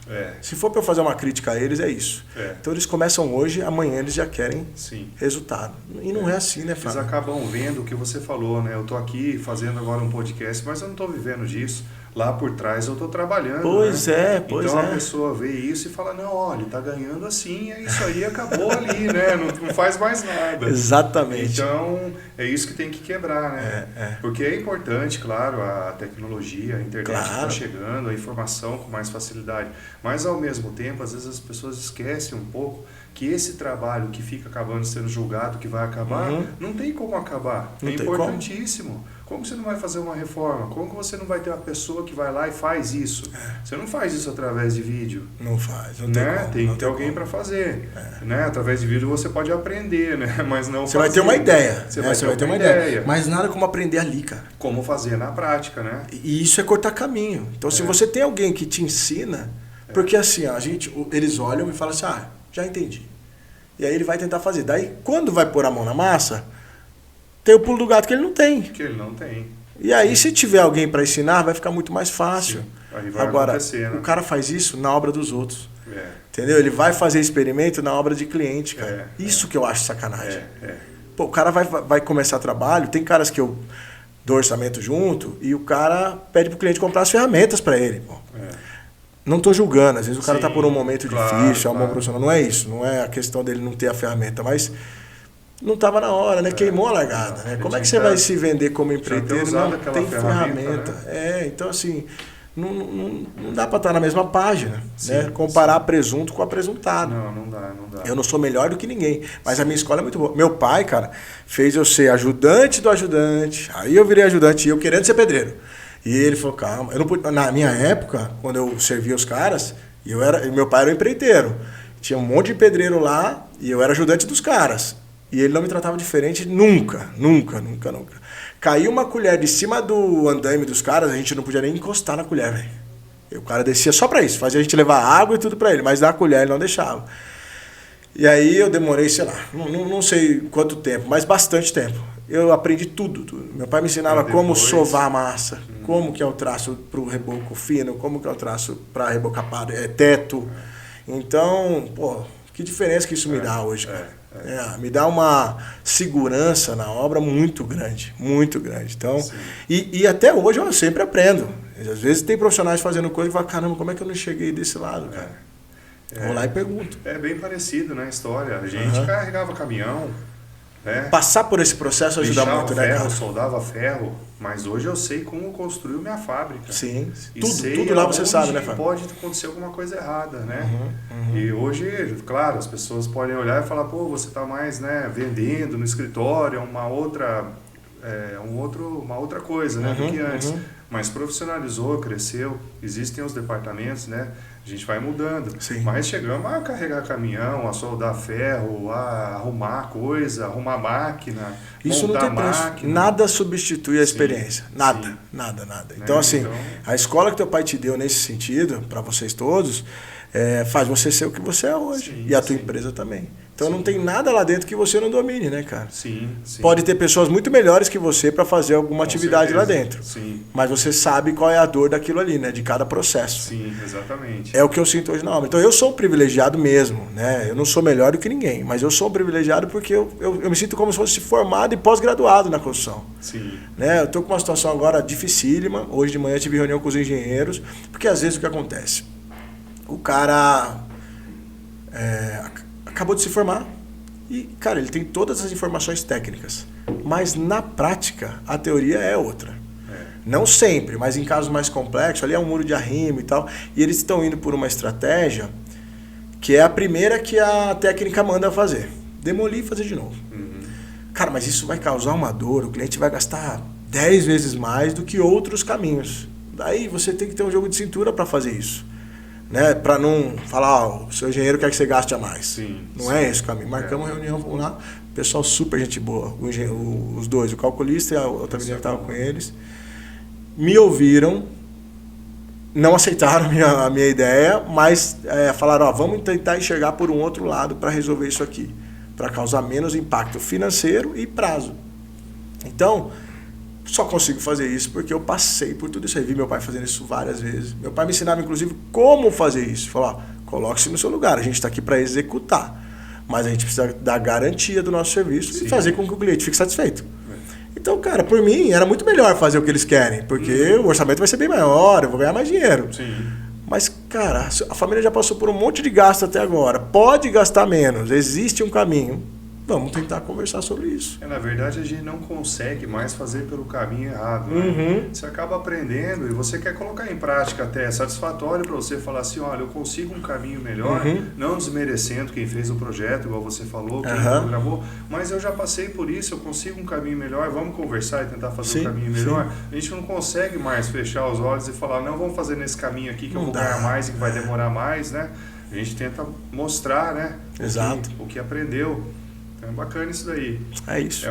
Se for para eu fazer uma crítica a eles, é isso. Então eles começam hoje, amanhã eles já querem resultado. E não é assim, né, Fábio? Eles acabam vendo o que você falou, né? Eu estou aqui fazendo agora um podcast, mas eu não estou vivendo disso. Lá por trás eu estou trabalhando. Pois né? é. Então a pessoa vê isso e fala, não, olha, está ganhando assim, é isso aí, acabou ali, né? Não faz mais nada. Exatamente. Então é isso que tem que quebrar, né? Porque é importante, claro, a tecnologia, a internet está chegando, a informação com mais facilidade. Mas ao mesmo tempo, às vezes as pessoas esquecem um pouco que esse trabalho que fica acabando sendo julgado, que vai acabar, não tem como acabar. É importantíssimo. Como você não vai fazer uma reforma? Como que você não vai ter uma pessoa que vai lá e faz isso? Você não faz isso através de vídeo. Não faz, não né? tem como. Tem que ter alguém para fazer. Né? Através de vídeo você pode aprender, né? Mas não Você vai ter uma ideia. Você vai ter uma ideia. Mas nada como aprender ali, cara. Como fazer na prática, né? E isso é cortar caminho. Então, se você tem alguém que te ensina... Porque assim, eles olham e falam assim, já entendi. E aí ele vai tentar fazer. Daí, quando vai pôr a mão na massa... Tem o pulo do gato que ele não tem. E aí, se tiver alguém para ensinar, vai ficar muito mais fácil. Aí vai Agora, acontecer, né? o cara faz isso na obra dos outros. Entendeu? Ele vai fazer experimento na obra de cliente, cara. Isso que eu acho sacanagem. Pô, o cara vai começar trabalho, tem caras que eu dou orçamento junto e o cara pede pro cliente comprar as ferramentas para ele. Pô. Não estou julgando, às vezes o cara está por um momento difícil, é um bom profissional. Não é isso, não é a questão dele não ter a ferramenta, mas... Não estava na hora, né? Queimou a largada, né? Como é que você vai se vender como empreiteiro? Não tem ferramenta. Né? Então assim, não dá para estar na mesma página, né? Comparar presunto com apresuntado. Não dá. Eu não sou melhor do que ninguém, mas a minha escola é muito boa. Meu pai, cara, fez eu ser ajudante do ajudante, aí eu virei ajudante e eu querendo ser pedreiro. E ele falou, calma, eu não pude... Na minha época, quando eu servia os caras, meu pai era um empreiteiro. Tinha um monte de pedreiro lá e eu era ajudante dos caras. E ele não me tratava diferente nunca. Caiu uma colher de cima do andaime dos caras, a gente não podia nem encostar na colher, velho. O cara descia só pra isso, fazia a gente levar água e tudo pra ele, mas na colher ele não deixava. E aí eu demorei, sei lá, não sei quanto tempo, mas bastante tempo. Eu aprendi tudo. Meu pai me ensinava como sovar a massa, como que é o traço pro reboco fino, como que é o traço pra rebocapado, teto. Então, pô, que diferença que isso me dá hoje, cara. Me dá uma segurança na obra muito grande. Então, e até hoje eu sempre aprendo. Às vezes tem profissionais fazendo coisa e falam, caramba, como é que eu não cheguei desse lado, cara? Vou lá e pergunto. É bem parecido, né, a história. A gente carregava caminhão, né? Passar por esse processo ajuda muito, né, cara? Soldava ferro, mas hoje eu sei como construir minha fábrica. Sim, tudo lá você sabe, né, Fábio? Pode acontecer alguma coisa errada, né? E hoje, claro, as pessoas podem olhar e falar, pô, você está mais, né, vendendo no escritório, uma outra coisa, né, do que antes. Mas profissionalizou, cresceu, existem os departamentos, né? A gente vai mudando. Mas chegamos a carregar caminhão, a soldar ferro, a arrumar coisa, arrumar máquina, isso não tem preço. Nada substitui a experiência. Nada. Então, assim, a escola que teu pai te deu nesse sentido, para vocês todos, faz você ser o que você é hoje. E a tua empresa também. Então não tem nada lá dentro que você não domine, né, cara? Pode ter pessoas muito melhores que você para fazer alguma atividade lá dentro. Mas você sabe qual é a dor daquilo ali, né? De cada processo. Sim, exatamente. É o que eu sinto hoje na obra. Então eu sou um privilegiado mesmo, né? Eu não sou melhor do que ninguém, mas eu sou um privilegiado porque eu me sinto como se fosse formado e pós-graduado na construção. Né? Eu estou com uma situação agora dificílima. Hoje de manhã tive reunião com os engenheiros, porque às vezes o que acontece? O cara acabou de se formar E, cara, ele tem todas as informações técnicas. Mas na prática, a teoria é outra. Não sempre, mas em casos mais complexos, ali é um muro de arrimo e tal. E eles estão indo por uma estratégia que é a primeira que a técnica manda fazer. Demolir e fazer de novo. Cara, mas isso vai causar uma dor, o cliente vai gastar 10 vezes mais do que outros caminhos. Daí você tem que ter um jogo de cintura para fazer isso. Né? Para não falar, o seu engenheiro quer que você gaste a mais. Sim, não é esse o caminho. Marcamos uma reunião, vamos lá, pessoal super gente boa, os dois, o calculista e a outra menina que estava com eles, me ouviram, não aceitaram a minha ideia, mas falaram, vamos tentar enxergar por um outro lado para resolver isso aqui, para causar menos impacto financeiro e prazo. Então, só consigo fazer isso porque eu passei por tudo isso aí. Vi meu pai fazendo isso várias vezes. Meu pai me ensinava, inclusive, como fazer isso. Falou, coloque-se no seu lugar, a gente está aqui para executar, mas a gente precisa dar garantia do nosso serviço e fazer com que o cliente fique satisfeito. Então, cara, por mim, era muito melhor fazer o que eles querem, porque o orçamento vai ser bem maior, eu vou ganhar mais dinheiro. Sim. Mas, cara, a família já passou por um monte de gasto até agora. Pode gastar menos, existe um caminho. Vamos tentar conversar sobre isso. Na verdade, a gente não consegue mais fazer pelo caminho errado. Né? Você acaba aprendendo e você quer colocar em prática até. É satisfatório para você falar assim, olha, eu consigo um caminho melhor, não desmerecendo quem fez o projeto, igual você falou, quem programou, mas eu já passei por isso, eu consigo um caminho melhor, vamos conversar e tentar fazer um caminho melhor. A gente não consegue mais fechar os olhos e falar, não, vamos fazer nesse caminho aqui que eu vou ganhar mais e que vai demorar mais, né? A gente tenta mostrar, né? Exato. O que aprendeu. É bacana isso daí. É isso.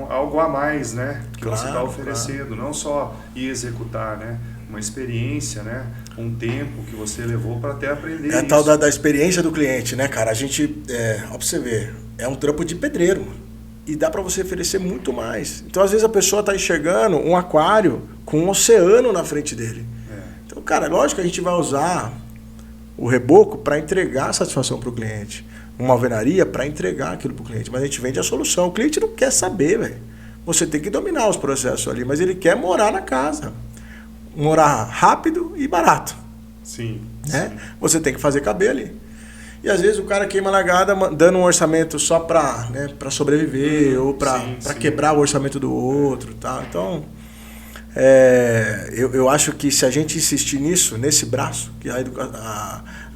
Algo a mais, né? Que você está oferecendo. Claro. Não só ir executar, né? Uma experiência, né? Um tempo que você levou para até aprender isso. É a tal da experiência do cliente, né, cara? A gente, ó, pra você ver, é um trampo de pedreiro. E dá para você oferecer muito mais. Então, às vezes, a pessoa está enxergando um aquário com um oceano na frente dele. Então, cara, lógico que a gente vai usar o reboco para entregar a satisfação para o cliente. Uma alvenaria para entregar aquilo para o cliente, mas a gente vende a solução. O cliente não quer saber, velho. Você tem que dominar os processos ali, mas ele quer morar na casa. Morar rápido e barato. Sim. Né? Sim. Você tem que fazer caber ali. E às vezes o cara queima a largada dando um orçamento só para, né, para sobreviver ou para quebrar o orçamento do outro. Tá? Então, eu acho que se a gente insistir nisso, nesse braço, que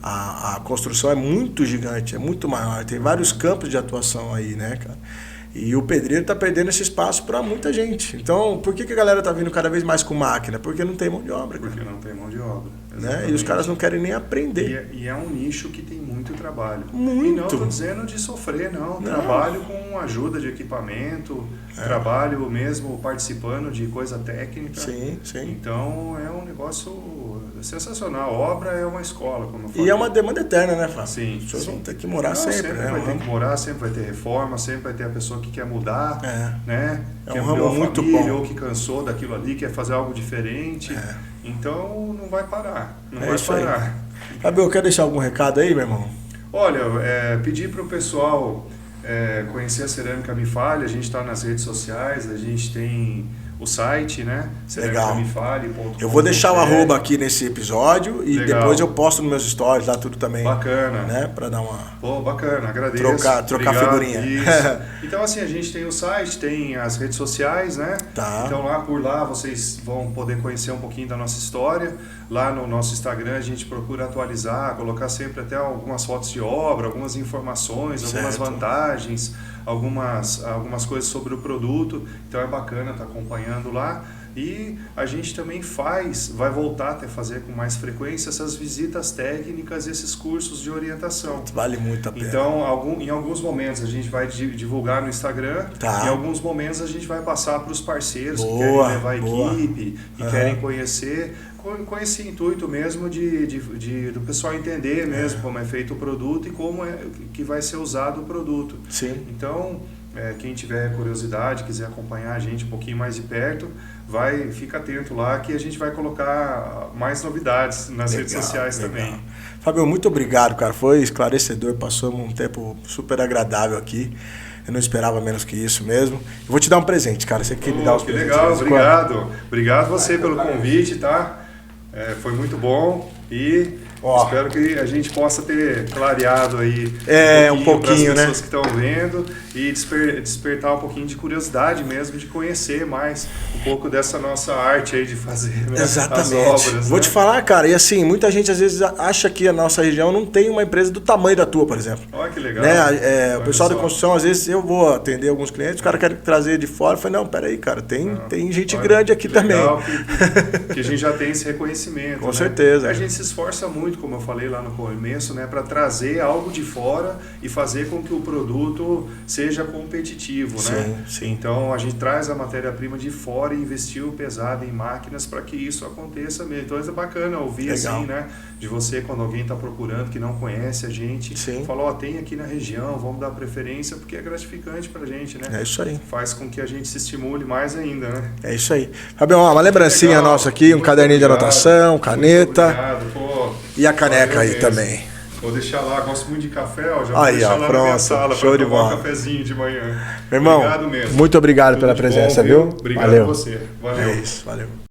a construção é muito gigante, é muito maior, tem vários campos de atuação aí, né, cara? E o pedreiro está perdendo esse espaço para muita gente. Então, por que a galera está vindo cada vez mais com máquina? Porque não tem mão de obra. Porque não tem mão de obra. Né? E os caras não querem nem aprender. E é um nicho que tem muito trabalho. Muito. E não estou dizendo de sofrer, não. Trabalho com ajuda de equipamento, trabalho mesmo participando de coisa técnica. Sim, sim. Então, é um negócio sensacional. A obra é uma escola, como eu falei. E é uma demanda eterna, né, Fábio? Sim. As pessoas vão ter que morar sempre, né? Vai ter que morar, sempre vai ter reforma, sempre vai ter a pessoa que quer mudar, né? É um ramo muito família, bom. ou que cansou daquilo ali, quer fazer algo diferente. Então, não vai parar. Não vai isso parar. Aí. Fábio, quer deixar algum recado aí, meu irmão? Olha, pedir para o pessoal conhecer a Cerâmica Me Fale. A gente está nas redes sociais, a gente tem o site, né? ceramicamefale.com.br. Eu vou deixar o arroba aqui nesse episódio e depois eu posto nos meus stories lá tudo também. Bacana. Né? Para dar uma... Pô, bacana, agradeço. Trocar figurinha. Então, assim, a gente tem o site, tem as redes sociais, né? Tá. Então, por lá vocês vão poder conhecer um pouquinho da nossa história. Lá no nosso Instagram a gente procura atualizar, colocar sempre até algumas fotos de obra, algumas informações, algumas vantagens, algumas coisas sobre o produto. Então é bacana estar acompanhando lá. E a gente também vai voltar a fazer com mais frequência essas visitas técnicas, esses cursos de orientação. Vale muito a pena. Então, em alguns momentos a gente vai divulgar no Instagram, em alguns momentos a gente vai passar para os parceiros que querem levar a equipe, que querem conhecer, com esse intuito mesmo do pessoal entender mesmo como é feito o produto e como é que vai ser usado o produto. Sim. Então, quem tiver curiosidade, quiser acompanhar a gente um pouquinho mais de perto, fica atento lá que a gente vai colocar mais novidades nas redes sociais também. Fábio, muito obrigado, cara. Foi esclarecedor, passamos um tempo super agradável aqui. Eu não esperava menos que isso mesmo. Eu vou te dar um presente, cara. Você quer me dar os presentes? Que legal, obrigado. Obrigado você pelo convite, tá? Foi muito bom e Espero que a gente possa ter clareado aí um pouquinho, para as pessoas que estão vendo e despertar um pouquinho de curiosidade mesmo, de conhecer mais um pouco dessa nossa arte aí de fazer, né, exatamente. As obras. Vou te falar, cara, e assim, muita gente às vezes acha que a nossa região não tem uma empresa do tamanho da tua, por exemplo. Olha que legal. Né? O pessoal da construção, às vezes eu vou atender alguns clientes, o cara quer trazer de fora, eu falei, não, peraí, cara, tem gente grande aqui também. Que a gente já tem esse reconhecimento. Com certeza. A gente se esforça muito, como eu falei lá no começo, né, para trazer algo de fora e fazer com que o produto seja competitivo, né? Sim. Então a gente traz a matéria-prima de fora e investiu pesado em máquinas para que isso aconteça mesmo. Então é bacana ouvir assim, né, de você quando alguém está procurando que não conhece a gente, fala, tem aqui na região, vamos dar preferência porque é gratificante para a gente, né? É isso aí. Faz com que a gente se estimule mais ainda, né? É isso aí. Fabião, uma lembrancinha nossa aqui, um caderninho de anotação, caneta. Obrigado, pô. E a caneca aí também. Vou deixar lá, gosto muito de café, ó, já vou deixar lá pronto, na minha sala show para tomar bola. um cafezinho de manhã. Meu irmão, obrigado mesmo. Muito obrigado pela presença, bom, viu? Obrigado Valeu. a você. Valeu. É isso, valeu.